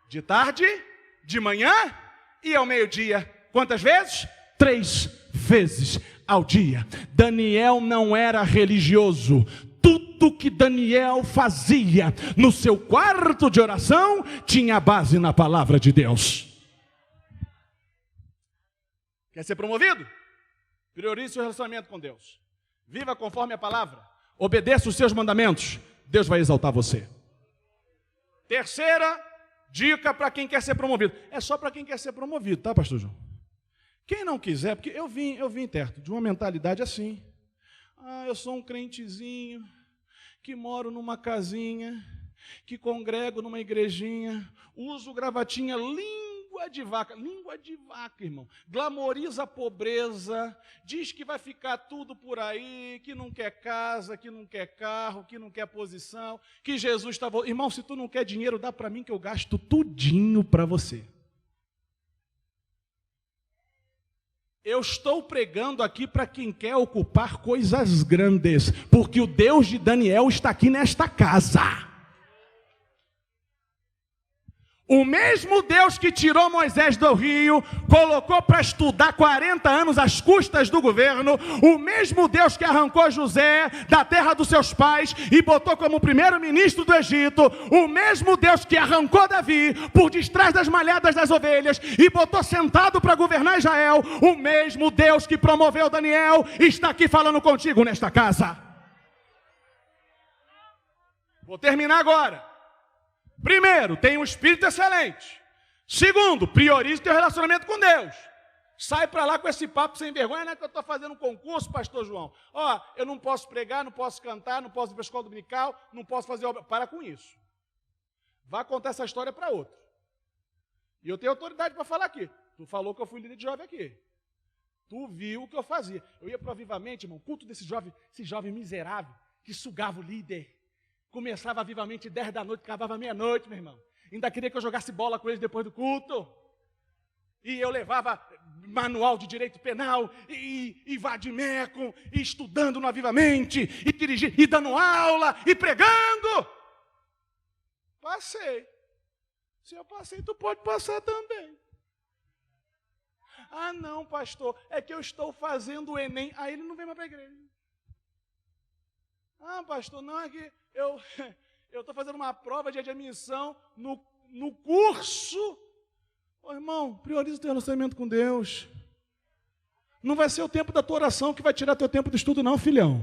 De tarde, de manhã e ao meio-dia. Quantas vezes? 3 vezes ao dia. Daniel não era religioso. Tudo que Daniel fazia no seu quarto de oração tinha base na palavra de Deus. Quer ser promovido? Priorize seu relacionamento com Deus. Viva conforme a palavra. Obedeça os seus mandamentos. Deus vai exaltar você. Terceira dica para quem quer ser promovido. É só para quem quer ser promovido, tá, pastor João? Quem não quiser, porque eu vim, Terto, de uma mentalidade assim. Eu sou um crentezinho, que moro numa casinha, que congrego numa igrejinha, uso gravatinha, língua de vaca, irmão, glamoriza a pobreza, diz que vai ficar tudo por aí, que não quer casa, que não quer carro, que não quer posição, que Jesus está... Irmão, se tu não quer dinheiro, dá para mim que eu gasto tudinho para você. Eu estou pregando aqui para quem quer ocupar coisas grandes, porque o Deus de Daniel está aqui nesta casa. O mesmo Deus que tirou Moisés do rio, colocou para estudar 40 anos às custas do governo, o mesmo Deus que arrancou José da terra dos seus pais e botou como primeiro-ministro do Egito, o mesmo Deus que arrancou Davi por detrás das malhadas das ovelhas e botou sentado para governar Israel, o mesmo Deus que promoveu Daniel está aqui falando contigo nesta casa. Vou terminar agora. Primeiro, tenha um espírito excelente. Segundo, priorize teu relacionamento com Deus. Sai para lá com esse papo sem vergonha, não é que eu estou fazendo um concurso, pastor João. Eu não posso pregar, não posso cantar, não posso ir para a escola dominical, não posso fazer obra. Para com isso. Vá contar essa história para outro. E eu tenho autoridade para falar aqui. Tu falou que eu fui líder de jovem aqui. Tu viu o que eu fazia. Eu ia para o avivamento, irmão, culto desse jovem miserável, que sugava o líder. Começava vivamente 10 da noite, acabava meia-noite, meu irmão. Ainda queria que eu jogasse bola com eles depois do culto. E eu levava manual de direito penal, e vadimeco, e estudando no avivamente, e dirigindo, e dando aula, e pregando. Passei. Se eu passei, tu pode passar também. Não, pastor, é que eu estou fazendo o Enem. Aí ele não vem mais para a igreja. Pastor, não, é que eu estou fazendo uma prova de admissão no curso. Irmão, prioriza o teu relacionamento com Deus. Não vai ser o tempo da tua oração que vai tirar teu tempo do estudo, não, filhão.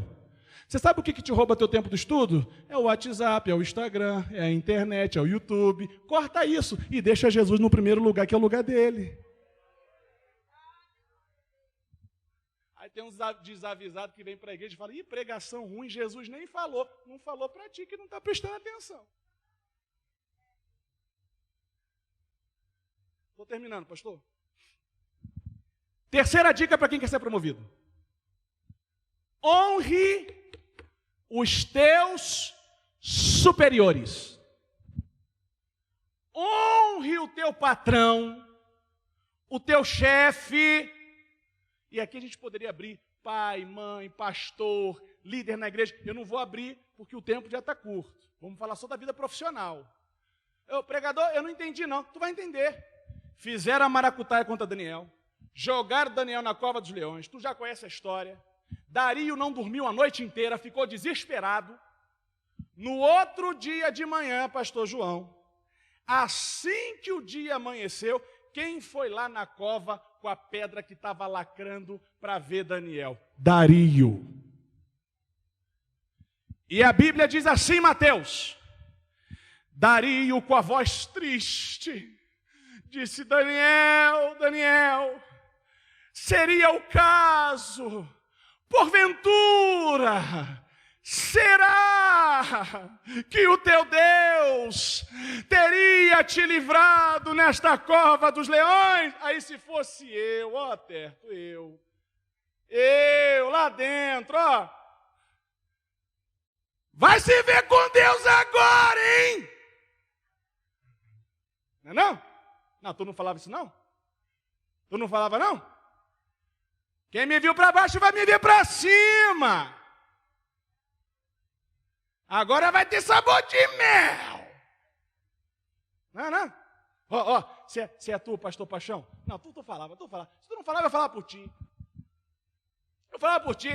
Você sabe o que te rouba teu tempo do estudo? É o WhatsApp, é o Instagram, é a internet, é o YouTube. Corta isso e deixa Jesus no primeiro lugar, que é o lugar dele. Aí tem uns desavisados que vêm para a igreja e falam: pregação ruim, Jesus nem falou. Não falou para ti que não está prestando atenção. Estou terminando, pastor. Terceira dica para quem quer ser promovido: honre os teus superiores. Honre o teu patrão, o teu chefe. E aqui a gente poderia abrir pai, mãe, pastor, líder na igreja. Eu não vou abrir porque o tempo já está curto. Vamos falar só da vida profissional. Pregador, eu não entendi não. Tu vai entender. Fizeram a maracutaia contra Daniel. Jogaram Daniel na cova dos leões. Tu já conhece a história. Dario não dormiu a noite inteira, ficou desesperado. No outro dia de manhã, pastor João, assim que o dia amanheceu, quem foi lá na cova com a pedra que estava lacrando para ver Daniel? Dario. E a Bíblia diz assim, Mateus: Dario, com a voz triste, disse: Daniel, Daniel, seria o caso, porventura, será que o teu Deus teria te livrado nesta cova dos leões? Aí se fosse eu, ó Terto, eu lá dentro, ó, vai se ver com Deus agora, hein? Não é não? Não, tu não falava isso não? Tu não falava não? Quem me viu para baixo vai me ver para cima. Agora vai ter sabor de mel. Não. Se é tu, pastor Paixão. Não, tu falava. Se tu não falava, eu falava por ti. Eu falava por ti.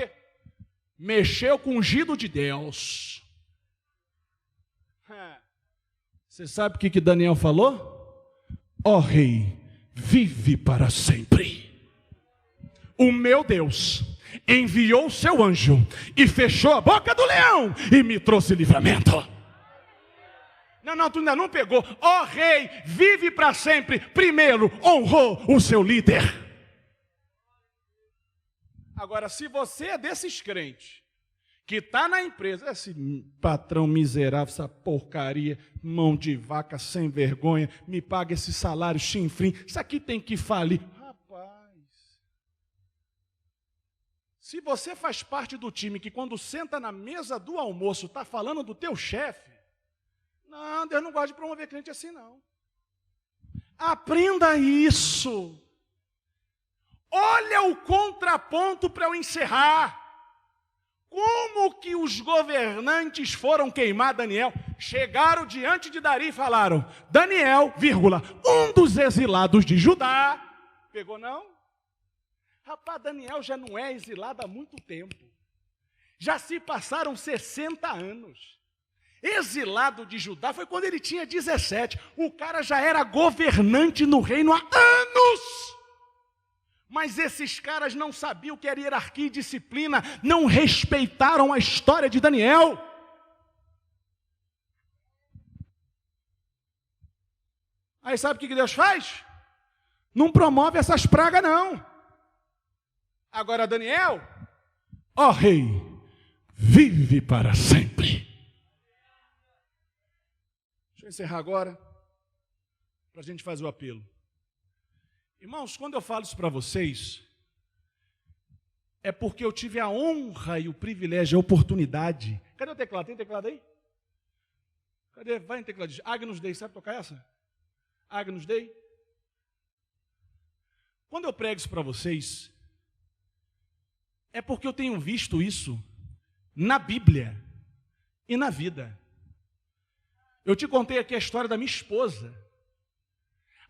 Mexeu com o ungido de Deus. Você sabe o que Daniel falou? Ó rei, vive para sempre. O meu Deus enviou o seu anjo e fechou a boca do leão e me trouxe livramento. Não, tu ainda não pegou. Ó rei, vive para sempre. Primeiro honrou o seu líder. Agora, se você é desses crentes que está na empresa, esse patrão miserável, essa porcaria, mão de vaca sem vergonha, me paga esse salário chinfrim, isso aqui tem que falir. Se você faz parte do time que quando senta na mesa do almoço está falando do teu chefe, não, Deus não gosta de promover crente assim não. Aprenda isso. Olha o contraponto para eu encerrar. Como que os governantes foram queimar Daniel? Chegaram diante de Dario e falaram: Daniel, um dos exilados de Judá. Pegou não? Rapaz, Daniel já não é exilado há muito tempo. Já se passaram 60 anos. Exilado de Judá foi quando ele tinha 17. O cara já era governante no reino há anos. Mas esses caras não sabiam o que era hierarquia e disciplina. Não respeitaram a história de Daniel. Aí sabe o que Deus faz? Não promove essas pragas não. Agora Daniel, ó rei, vive para sempre. Deixa eu encerrar agora, para a gente fazer o apelo. Irmãos, quando eu falo isso para vocês, é porque eu tive a honra e o privilégio, a oportunidade. Cadê o teclado? Tem teclado aí? Cadê? Vai em teclado. Agnus Dei, sabe tocar essa? Agnus Dei. Quando eu prego isso para vocês, é porque eu tenho visto isso na Bíblia e na vida. Eu te contei aqui a história da minha esposa.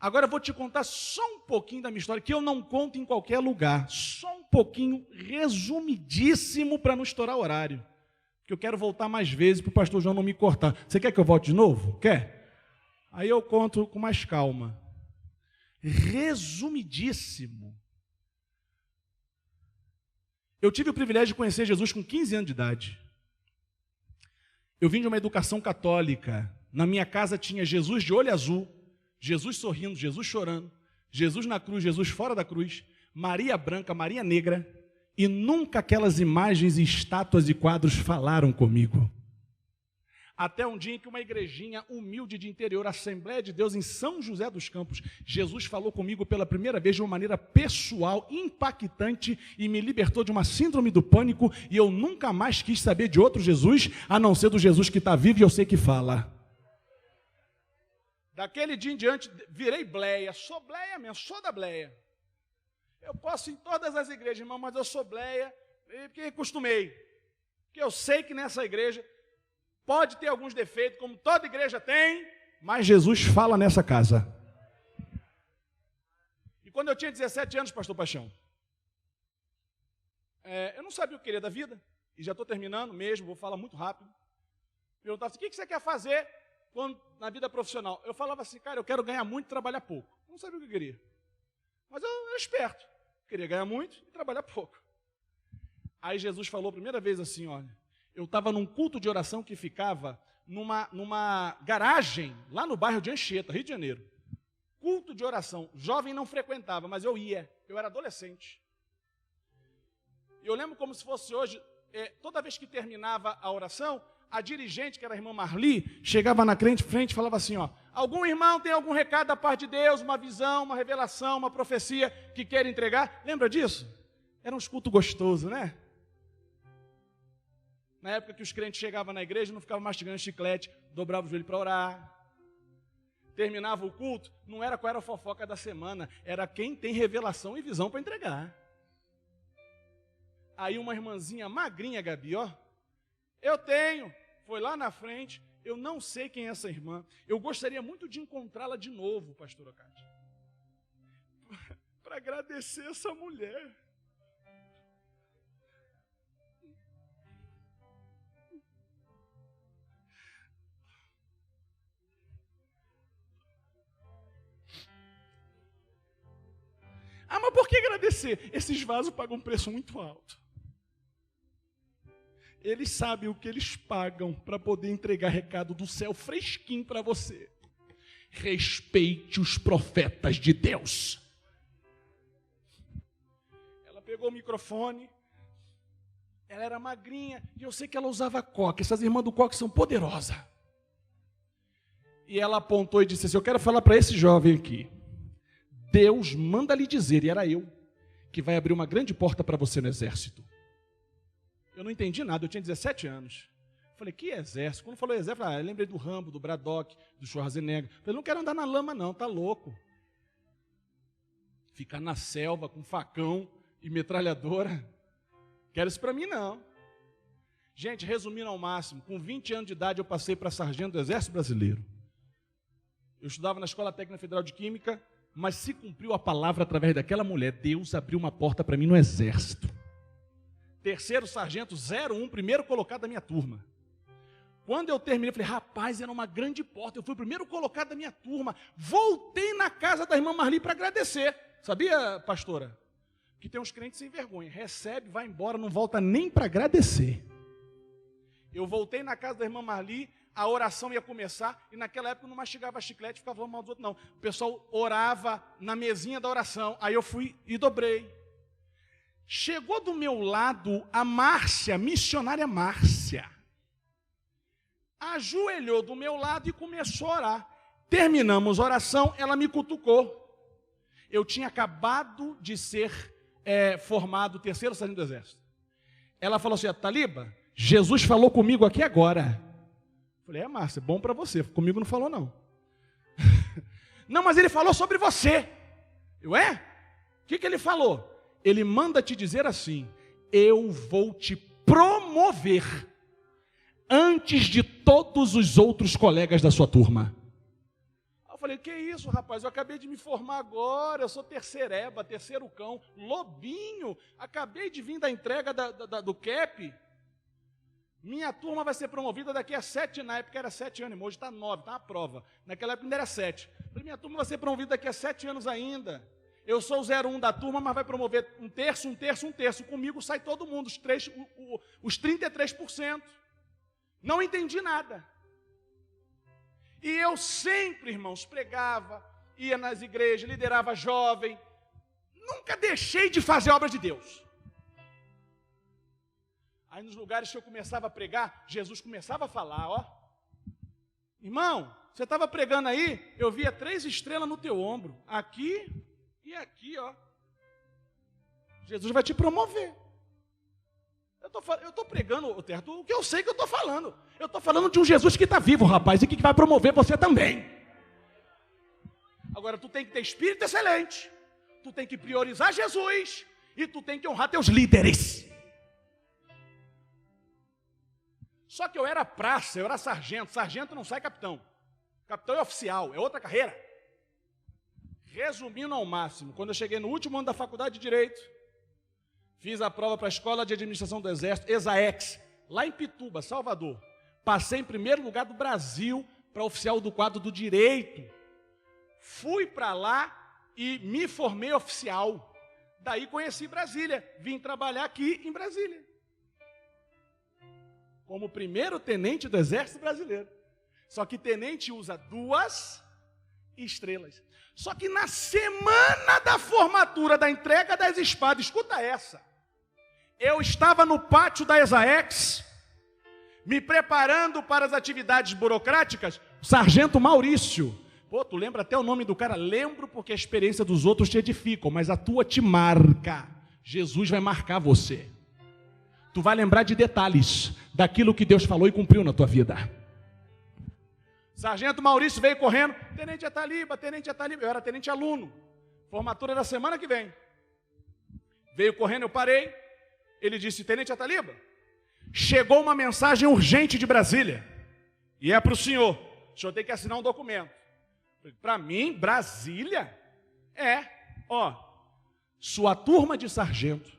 Agora eu vou te contar só um pouquinho da minha história, que eu não conto em qualquer lugar. Só um pouquinho, resumidíssimo, para não estourar o horário. Porque eu quero voltar mais vezes para o pastor João não me cortar. Você quer que eu volte de novo? Quer? Aí eu conto com mais calma. Resumidíssimo. Eu tive o privilégio de conhecer Jesus com 15 anos de idade. Eu vim de uma educação católica. Na minha casa tinha Jesus de olho azul, Jesus sorrindo, Jesus chorando, Jesus na cruz, Jesus fora da cruz, Maria branca, Maria negra, e nunca aquelas imagens e estátuas e quadros falaram comigo. Até um dia em que uma igrejinha humilde de interior, Assembleia de Deus em São José dos Campos, Jesus falou comigo pela primeira vez de uma maneira pessoal, impactante, e me libertou de uma síndrome do pânico, e eu nunca mais quis saber de outro Jesus, a não ser do Jesus que está vivo e eu sei que fala. Daquele dia em diante, virei bleia, sou bleia mesmo, sou da bleia. Eu posso ir em todas as igrejas, irmão, mas eu sou bleia, porque acostumei. Porque eu sei que nessa igreja pode ter alguns defeitos, como toda igreja tem, mas Jesus fala nessa casa. E quando eu tinha 17 anos, pastor Paixão, eu não sabia o que queria da vida, e já estou terminando mesmo, vou falar muito rápido. Perguntava assim: o que você quer fazer na vida profissional? Eu falava assim: cara, eu quero ganhar muito e trabalhar pouco. Eu não sabia o que eu queria. Mas eu era esperto. Queria ganhar muito e trabalhar pouco. Aí Jesus falou a primeira vez assim, olha, eu estava num culto de oração que ficava numa garagem, lá no bairro de Anchieta, Rio de Janeiro. Culto de oração. Jovem não frequentava, mas eu ia. Eu era adolescente. E eu lembro como se fosse hoje, toda vez que terminava a oração, a dirigente, que era a irmã Marli, chegava na frente e falava assim, ó, algum irmão tem algum recado da parte de Deus, uma visão, uma revelação, uma profecia que quer entregar? Lembra disso? Era um culto gostoso, né? Na época que os crentes chegavam na igreja, não ficavam mastigando chiclete, dobrava o joelho para orar. Terminava o culto, não era qual era a fofoca da semana, era quem tem revelação e visão para entregar. Aí uma irmãzinha magrinha, Gabi, ó, eu tenho, foi lá na frente, eu não sei quem é essa irmã, eu gostaria muito de encontrá-la de novo, pastor Ocádio, para agradecer essa mulher. Ah, mas por que agradecer? Esses vasos pagam um preço muito alto. Eles sabem o que eles pagam para poder entregar recado do céu fresquinho para você. Respeite os profetas de Deus. Ela pegou o microfone, ela era magrinha, e eu sei que ela usava coque. Essas irmãs do coque são poderosas. E ela apontou e disse assim, eu quero falar para esse jovem aqui. Deus manda lhe dizer, e era eu, que vai abrir uma grande porta para você no exército. Eu não entendi nada, eu tinha 17 anos. Falei, que exército? Quando falou exército, eu lembrei do Rambo, do Braddock, do Schwarzenegger. Falei, não quero andar na lama não, tá louco. Ficar na selva com facão e metralhadora, quero isso para mim não. Gente, resumindo ao máximo, com 20 anos de idade eu passei para sargento do Exército Brasileiro. Eu estudava na Escola Técnica Federal de Química, mas se cumpriu a palavra através daquela mulher. Deus abriu uma porta para mim no exército. Terceiro sargento 01, primeiro colocado da minha turma. Quando eu terminei, eu falei, rapaz, era uma grande porta. Eu fui o primeiro colocado da minha turma. Voltei na casa da irmã Marli para agradecer. Sabia, pastora? Que tem uns crentes sem vergonha. Recebe, vai embora, não volta nem para agradecer. Eu voltei na casa da irmã Marli, a oração ia começar, e naquela época eu não mastigava chiclete e ficava falando mal dos outros, não. O pessoal orava na mesinha da oração, aí eu fui e dobrei. Chegou do meu lado a Márcia, missionária Márcia. Ajoelhou do meu lado e começou a orar. Terminamos a oração, ela me cutucou. Eu tinha acabado de ser formado terceiro sargento do exército. Ela falou assim, Taliba, Jesus falou comigo aqui agora. Falei, Márcia, bom para você, comigo não falou não. Não, mas ele falou sobre você. Eu, O que ele falou? Ele manda te dizer assim, eu vou te promover antes de todos os outros colegas da sua turma. Eu falei, que isso, rapaz, eu acabei de me formar agora, eu sou terceireba, terceiro cão, lobinho, acabei de vir da entrega do CAP. Minha turma vai ser promovida daqui a 7, na época era 7 anos, hoje está 9, está uma prova. Naquela época ainda era 7. Falei, minha turma vai ser promovida daqui a 7 anos ainda. Eu sou o 01 da turma, mas vai promover um terço. Comigo sai todo mundo, os 33%. Não entendi nada. E eu sempre, irmãos, pregava, ia nas igrejas, liderava jovem. Nunca deixei de fazer a obra de Deus. Aí nos lugares que eu começava a pregar, Jesus começava a falar, ó. Irmão, você estava pregando aí, eu via 3 estrelas no teu ombro. Aqui e aqui, ó. Jesus vai te promover. Eu estou pregando, o que eu sei que eu estou falando. Eu estou falando de um Jesus que está vivo, rapaz, e que vai promover você também. Agora, tu tem que ter espírito excelente. Tu tem que priorizar Jesus. E tu tem que honrar teus líderes. Só que eu era praça, eu era sargento. Sargento não sai capitão. Capitão é oficial, é outra carreira. Resumindo ao máximo, quando eu cheguei no último ano da faculdade de Direito, fiz a prova para a Escola de Administração do Exército, ESAEX, lá em Pituba, Salvador. Passei em primeiro lugar do Brasil para oficial do quadro do Direito. Fui para lá e me formei oficial. Daí conheci Brasília, vim trabalhar aqui em Brasília. Como primeiro tenente do Exército Brasileiro. Só que tenente usa 2 estrelas. Só que na semana da formatura, da entrega das espadas, escuta essa. Eu estava no pátio da Exaex, me preparando para as atividades burocráticas, o sargento Maurício. Pô, tu lembra até o nome do cara? Lembro porque a experiência dos outros te edificam, mas a tua te marca. Jesus vai marcar você. Tu vai lembrar de detalhes daquilo que Deus falou e cumpriu na tua vida. Sargento Maurício veio correndo, tenente Ataliba, tenente Ataliba. Eu era tenente aluno, formatura da semana que vem. Veio correndo, eu parei. Ele disse, tenente Ataliba, chegou uma mensagem urgente de Brasília, e é para o senhor tem que assinar um documento. Para mim, Brasília? Sua turma de sargento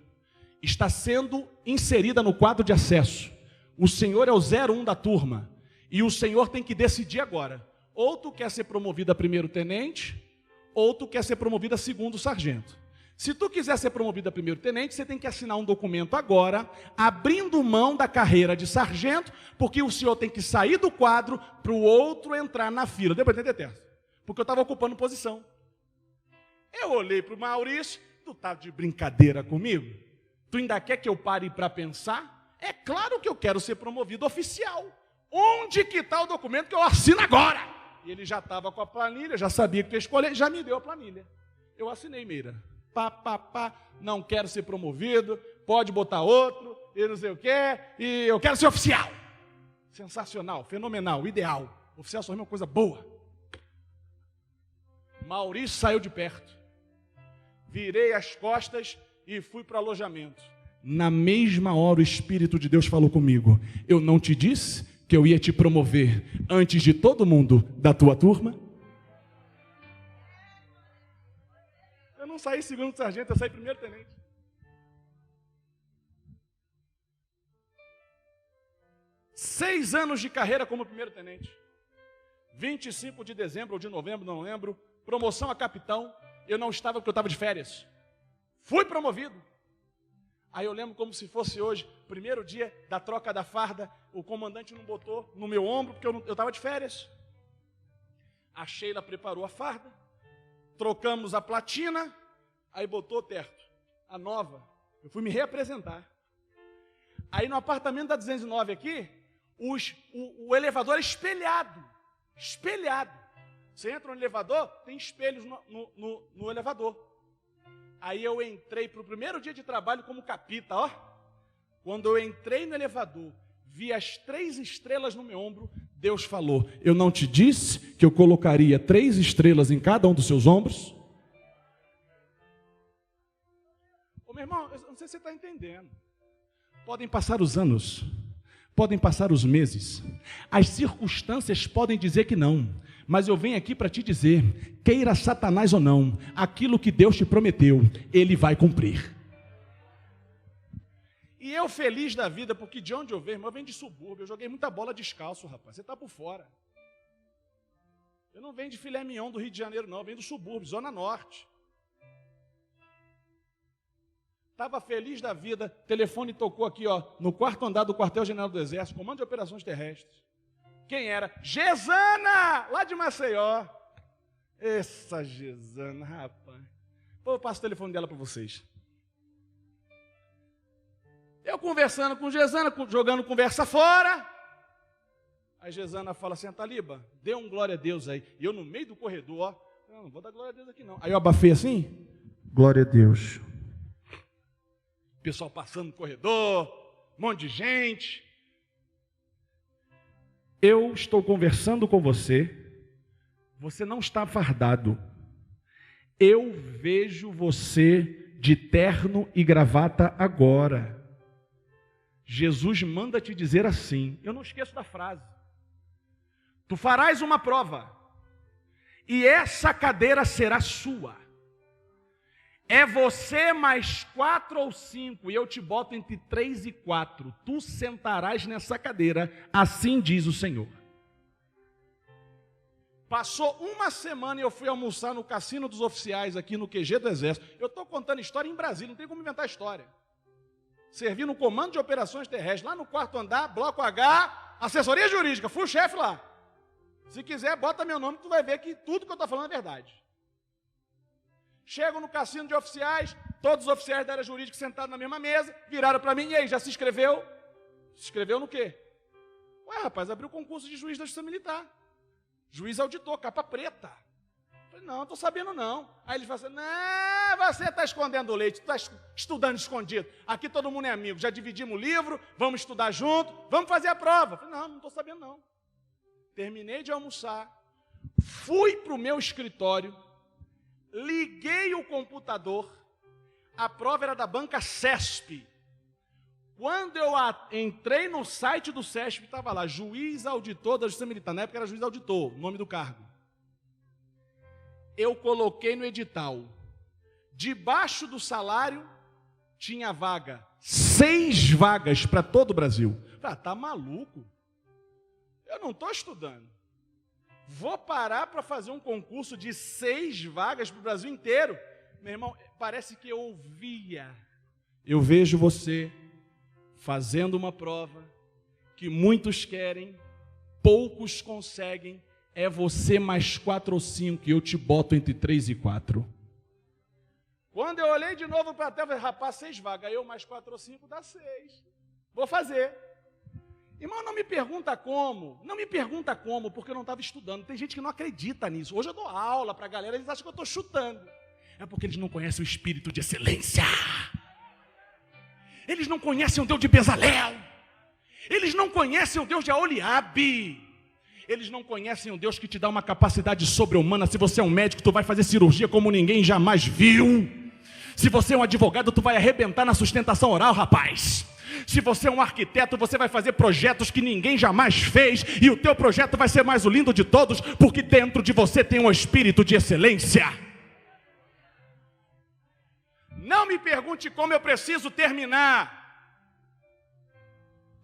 está sendo inserida no quadro de acesso. O senhor é o 01 da turma, e o senhor tem que decidir agora. Ou tu quer ser promovido a primeiro tenente, ou tu quer ser promovido a segundo sargento. Se tu quiser ser promovido a primeiro tenente, você tem que assinar um documento agora, abrindo mão da carreira de sargento, porque o senhor tem que sair do quadro para o outro entrar na fila. Deu para entender, Terça? Porque eu estava ocupando posição. Eu olhei para o Maurício, tu tá de brincadeira comigo? Tu ainda quer que eu pare para pensar? É claro que eu quero ser promovido oficial. Onde que está o documento que eu assino agora? E ele já estava com a planilha, já sabia que ia escolher, já me deu a planilha. Eu assinei, Meira. Não quero ser promovido, pode botar outro, e não sei o quê, e eu quero ser oficial. Sensacional, fenomenal, ideal. Oficial só é uma coisa boa. Maurício saiu de perto. Virei as costas e fui para o alojamento. Na mesma hora o Espírito de Deus falou comigo. Eu não te disse que eu ia te promover antes de todo mundo da tua turma? Eu não saí segundo sargento, eu saí primeiro tenente. Seis anos de carreira como primeiro tenente. 25 de dezembro ou de novembro, não lembro. Promoção a capitão. Eu não estava porque eu estava de férias. Fui promovido. Aí eu lembro como se fosse hoje, primeiro dia da troca da farda, o comandante não botou no meu ombro, porque eu estava de férias. A Sheila preparou a farda, trocamos a platina, aí botou Terto, a nova. Eu fui me reapresentar. Aí no apartamento da 209 aqui, o elevador é espelhado. Você entra no elevador, tem espelhos no elevador. Aí eu entrei para o primeiro dia de trabalho como capita, ó. Quando eu entrei no elevador, vi as 3 estrelas no meu ombro, Deus falou, eu não te disse que eu colocaria 3 estrelas em cada um dos seus ombros? Ô meu irmão, eu não sei se você está entendendo. Podem passar os anos, podem passar os meses, as circunstâncias podem dizer que não, mas eu venho aqui para te dizer, queira Satanás ou não, aquilo que Deus te prometeu, Ele vai cumprir. E eu feliz da vida, porque de onde eu venho, eu venho de subúrbio, eu joguei muita bola descalço, rapaz, você está por fora. Eu não venho de filé mignon do Rio de Janeiro, não, eu venho do subúrbio, Zona Norte. Estava feliz da vida, telefone tocou aqui, ó, no 4º andar do quartel-general do Exército, Comando de Operações Terrestres. Quem era? Gesana, lá de Maceió. Essa Gesana, rapaz. Pô, eu passo o telefone dela para vocês. Eu conversando com Gesana, jogando conversa fora. Aí Gesana fala assim, Taliba, dê um glória a Deus aí. E eu no meio do corredor, ó, não vou dar glória a Deus aqui não. Aí eu abafei assim, glória a Deus. O pessoal passando no corredor, um monte de gente. Eu estou conversando com você, você não está fardado. Eu vejo você de terno e gravata agora. Jesus manda te dizer assim, eu não esqueço da frase. Tu farás uma prova, e essa cadeira será sua. É você mais 4 ou 5, e eu te boto entre 3 e 4. Tu sentarás nessa cadeira, assim diz o Senhor. Passou uma semana e eu fui almoçar no Cassino dos Oficiais, aqui no QG do Exército. Eu estou contando história em Brasília, não tem como inventar história. Servi no Comando de Operações Terrestres, lá no 4º andar, Bloco H, assessoria jurídica, fui o chefe lá. Se quiser, bota meu nome que tu vai ver que tudo que eu estou falando é verdade. Chego no cassino de oficiais, todos os oficiais da área jurídica sentados na mesma mesa, viraram para mim, e aí, já se inscreveu? Se inscreveu no quê? Ué, rapaz, abriu o concurso de juiz da Justiça Militar. Juiz auditor, capa preta. Eu falei, não, estou sabendo não. Aí eles falam assim, não, você está escondendo o leite, tu está estudando escondido. Aqui todo mundo é amigo, já dividimos o livro, vamos estudar junto, vamos fazer a prova. Eu falei, não estou sabendo não. Terminei de almoçar, fui para o meu escritório, liguei o computador, a prova era da banca CESP. Quando eu entrei no site do CESP, estava lá, juiz auditor da Justiça Militar, na época era juiz auditor, o nome do cargo. Eu coloquei no edital, debaixo do salário, tinha vaga, 6 vagas para todo o Brasil. Ah, tá maluco? Eu não estou estudando. Vou parar para fazer um concurso de 6 vagas para o Brasil inteiro? Meu irmão, parece que eu ouvia. Eu vejo você fazendo uma prova que muitos querem, poucos conseguem, é você mais 4 ou 5, e eu te boto entre 3 e 4. Quando eu olhei de novo para a tela, rapaz, 6 vagas, eu mais 4 ou 5 dá 6. Vou fazer. Irmão, não me pergunta como, porque eu não estava estudando. Tem gente que não acredita nisso. Hoje eu dou aula para a galera, eles acham que eu estou chutando. É porque eles não conhecem o espírito de excelência. Eles não conhecem o Deus de Bezalel. Eles não conhecem o Deus de Aholiabe. Eles não conhecem o Deus que te dá uma capacidade sobre-humana. Se você é um médico, tu vai fazer cirurgia como ninguém jamais viu. Se você é um advogado, tu vai arrebentar na sustentação oral, rapaz. Se você é um arquiteto, você vai fazer projetos que ninguém jamais fez, e o teu projeto vai ser mais o lindo de todos, porque dentro de você tem um espírito de excelência. Não me pergunte como eu preciso terminar.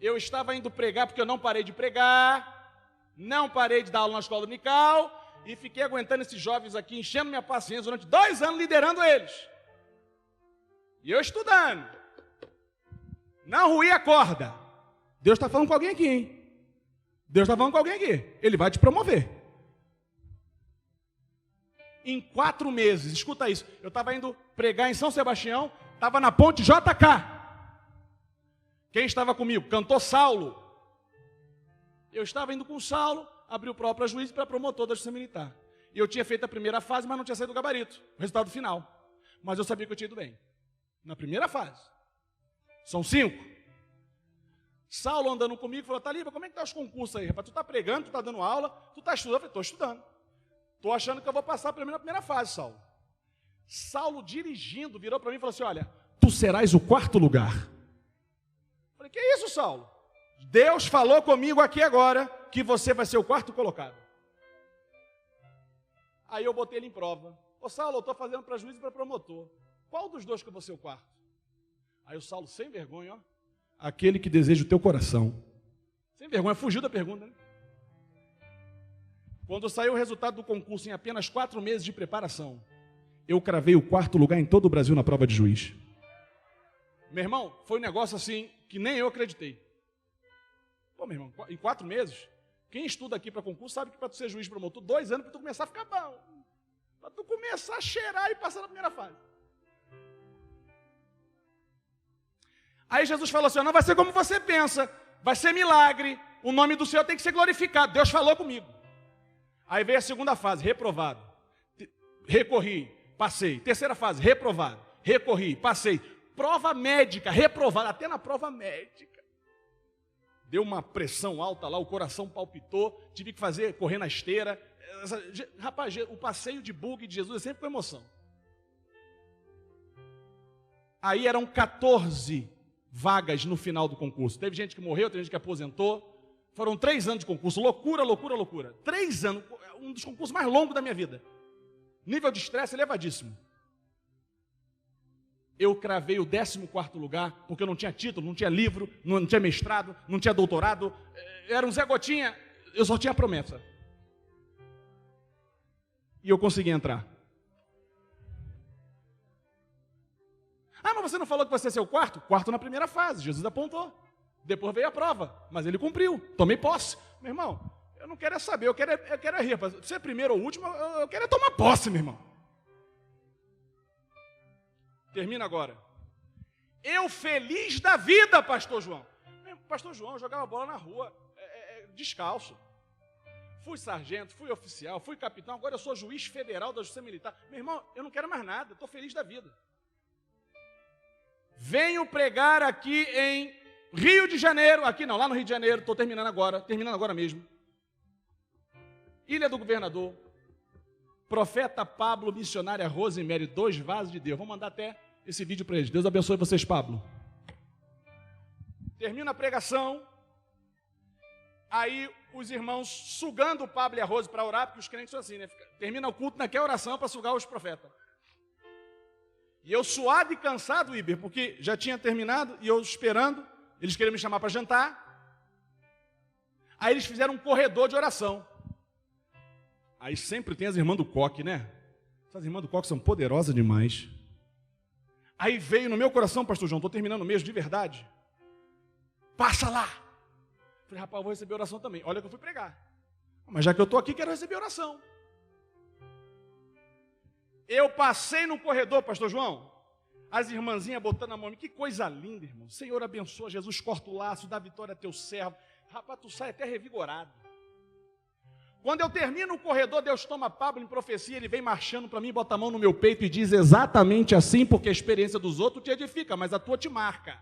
Eu estava indo pregar porque eu não parei de pregar, não parei de dar aula na escola dominical, e fiquei aguentando esses jovens aqui, enchendo minha paciência durante 2 anos, liderando eles. E eu estudando. Não ruí a corda. Deus está falando com alguém aqui, hein? Deus está falando com alguém aqui. Ele vai te promover. Em 4 meses, escuta isso. Eu estava indo pregar em São Sebastião, estava na ponte JK. Quem estava comigo? Cantor Saulo. Eu estava indo com Saulo, abri o próprio juiz para promotor da Justiça Militar. E eu tinha feito a primeira fase, mas não tinha saído do gabarito. O resultado final. Mas eu sabia que eu tinha ido bem. Na primeira fase. São 5. Saulo andando comigo, falou, Taliba, como é que tá os concursos aí? Rapaz, tu está pregando, tu está dando aula, tu está estudando? Eu falei, estou estudando. Estou achando que eu vou passar pelo menos na primeira fase, Saulo. Saulo dirigindo, virou para mim e falou assim, olha, tu serás o 4º lugar. Eu falei, que isso, Saulo? Deus falou comigo aqui agora que você vai ser o 4º colocado. Aí eu botei ele em prova. Ô Saulo, eu estou fazendo para juiz e para promotor. Qual dos 2 que eu vou ser o 4º? Aí o Saulo, sem vergonha, ó. Aquele que deseja o teu coração. Sem vergonha, fugiu da pergunta, né? Quando saiu o resultado do concurso em apenas 4 meses de preparação, eu cravei o 4º lugar em todo o Brasil na prova de juiz. Meu irmão, foi um negócio assim que nem eu acreditei. Pô, meu irmão, em 4 meses, quem estuda aqui para concurso sabe que para tu ser juiz promotor, 2 anos para tu começar a ficar bom. Para tu começar a cheirar e passar na primeira fase. Aí Jesus falou assim, não vai ser como você pensa, vai ser milagre, o nome do Senhor tem que ser glorificado, Deus falou comigo. Aí veio a segunda fase, reprovado, recorri, passei. Terceira fase, reprovado, recorri, passei. Prova médica, reprovado, até na prova médica. Deu uma pressão alta lá, o coração palpitou, tive que correr na esteira. Rapaz, o passeio de bug de Jesus é sempre com emoção. Aí eram 14 vagas no final do concurso. Teve gente que morreu, teve gente que aposentou. Foram 3 anos de concurso. Loucura, loucura, loucura. 3 anos, um dos concursos mais longos da minha vida. Nível de estresse elevadíssimo. Eu cravei o 14º lugar, porque eu não tinha título, não tinha livro, não tinha mestrado, não tinha doutorado. Era um Zé Gotinha, eu só tinha promessa. E eu consegui entrar. Ah, mas você não falou que você ia ser o 4º? 4º na primeira fase, Jesus apontou. Depois veio a prova, mas ele cumpriu. Tomei posse. Meu irmão, Eu não quero saber, eu quero rir. Ser primeiro ou último, eu quero tomar posse, meu irmão. Termina agora. Eu feliz da vida, pastor João. Pastor João jogava bola na rua, descalço. Fui sargento, fui oficial, fui capitão, agora eu sou juiz federal da Justiça Militar. Meu irmão, eu não quero mais nada, estou feliz da vida. Venho pregar aqui em Rio de Janeiro, aqui não, lá no Rio de Janeiro, estou terminando agora mesmo. Ilha do Governador, profeta Pablo, missionária Rosemary, 2 vasos de Deus. Vou mandar até esse vídeo para eles. Deus abençoe vocês, Pablo. Termina a pregação, aí os irmãos sugando o Pablo e a Rose para orar, porque os crentes são assim, né? Termina o culto naquela oração para sugar os profetas. E eu suado e cansado, Iber, porque já tinha terminado, e eu esperando, eles queriam me chamar para jantar. Aí eles fizeram um corredor de oração. Aí sempre tem as irmãs do coque, né? Essas irmãs do coque são poderosas demais. Aí veio no meu coração, pastor João, estou terminando mesmo, de verdade. Passa lá. Falei, rapaz, eu vou receber oração também. Olha que eu fui pregar. Mas já que eu estou aqui, quero receber oração. Eu passei no corredor, pastor João, as irmãzinhas botando a mão. Que coisa linda, irmão. Senhor abençoa, Jesus corta o laço, dá vitória a teu servo. Rapaz, tu sai até revigorado. Quando eu termino o corredor, Deus toma Pablo em profecia, ele vem marchando para mim, bota a mão no meu peito e diz exatamente assim, porque a experiência dos outros te edifica, mas a tua te marca.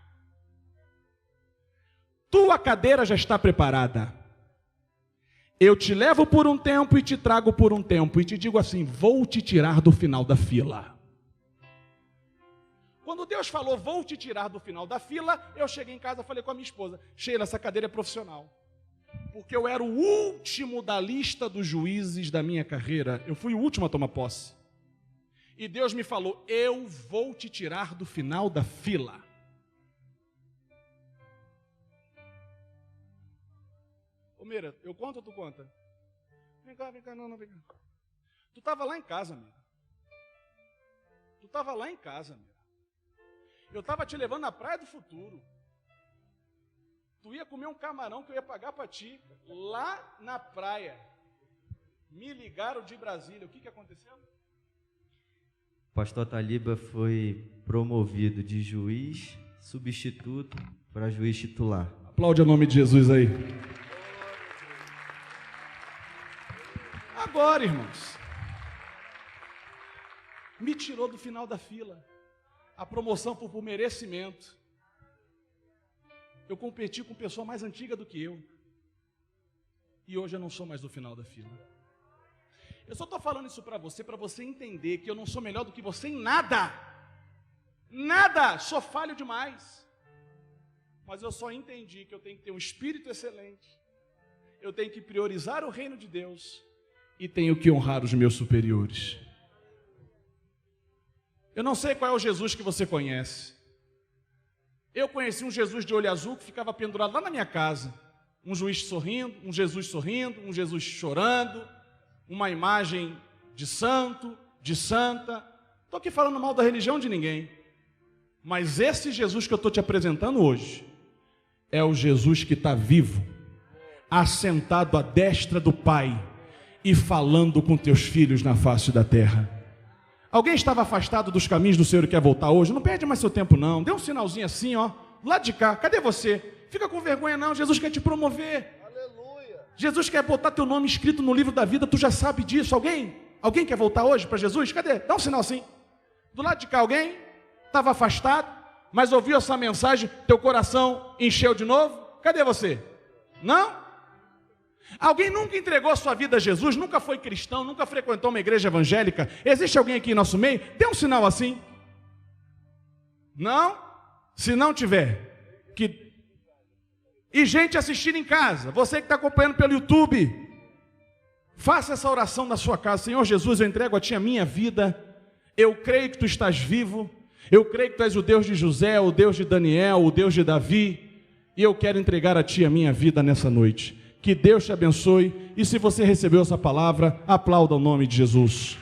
Tua cadeira já está preparada. Eu te levo por um tempo e te trago por um tempo, e te digo assim, vou te tirar do final da fila. Quando Deus falou, vou te tirar do final da fila, eu cheguei em casa e falei com a minha esposa, Sheila, essa cadeira é profissional. Porque eu era o último da lista dos juízes da minha carreira. Eu fui o último a tomar posse. E Deus me falou, eu vou te tirar do final da fila. Ô Meira, eu conto ou tu conta? Vem cá, não, vem cá. Tu estava lá em casa, Meira. Tu estava lá em casa, Meira. Eu estava te levando na praia do futuro. Tu ia comer um camarão que eu ia pagar para ti, lá na praia. Me ligaram de Brasília. O que aconteceu? O pastor Taliba foi promovido de juiz substituto para juiz titular. Aplaude o nome de Jesus aí. Agora, irmãos, me tirou do final da fila. A promoção foi por merecimento. Eu competi com pessoa mais antiga do que eu. E hoje eu não sou mais do final da fila. Eu só estou falando isso para você entender que eu não sou melhor do que você em nada. Nada, sou falho demais. Mas eu só entendi que eu tenho que ter um espírito excelente. Eu tenho que priorizar o reino de Deus. E tenho que honrar os meus superiores. Eu não sei qual é o Jesus que você conhece. Eu conheci um Jesus de olho azul que ficava pendurado lá na minha casa. Um juiz sorrindo, um Jesus sorrindo, um Jesus chorando, uma imagem de santo, de santa. Estou aqui falando mal da religião de ninguém. Mas esse Jesus que eu estou te apresentando hoje é o Jesus que está vivo, assentado à destra do Pai e falando com teus filhos na face da terra. Alguém estava afastado dos caminhos do Senhor e quer voltar hoje? Não perde mais seu tempo não. Dê um sinalzinho assim, ó, do lado de cá. Cadê você? Fica com vergonha não, Jesus quer te promover. Aleluia. Jesus quer botar teu nome escrito no livro da vida, tu já sabe disso. Alguém quer voltar hoje para Jesus? Cadê? Dá um sinal assim. Do lado de cá, alguém? Estava afastado, mas ouviu essa mensagem, teu coração encheu de novo? Cadê você? Não? Alguém nunca entregou a sua vida a Jesus, nunca foi cristão, nunca frequentou uma igreja evangélica? Existe alguém aqui em nosso meio? Dê um sinal assim. Não? Se não tiver, e gente assistindo em casa, você que está acompanhando pelo YouTube, faça essa oração na sua casa. Senhor Jesus, eu entrego a Ti a minha vida, eu creio que Tu estás vivo, eu creio que Tu és o Deus de José, o Deus de Daniel, o Deus de Davi, e eu quero entregar a Ti a minha vida nessa noite. Que Deus te abençoe, e se você recebeu essa palavra, aplauda o nome de Jesus.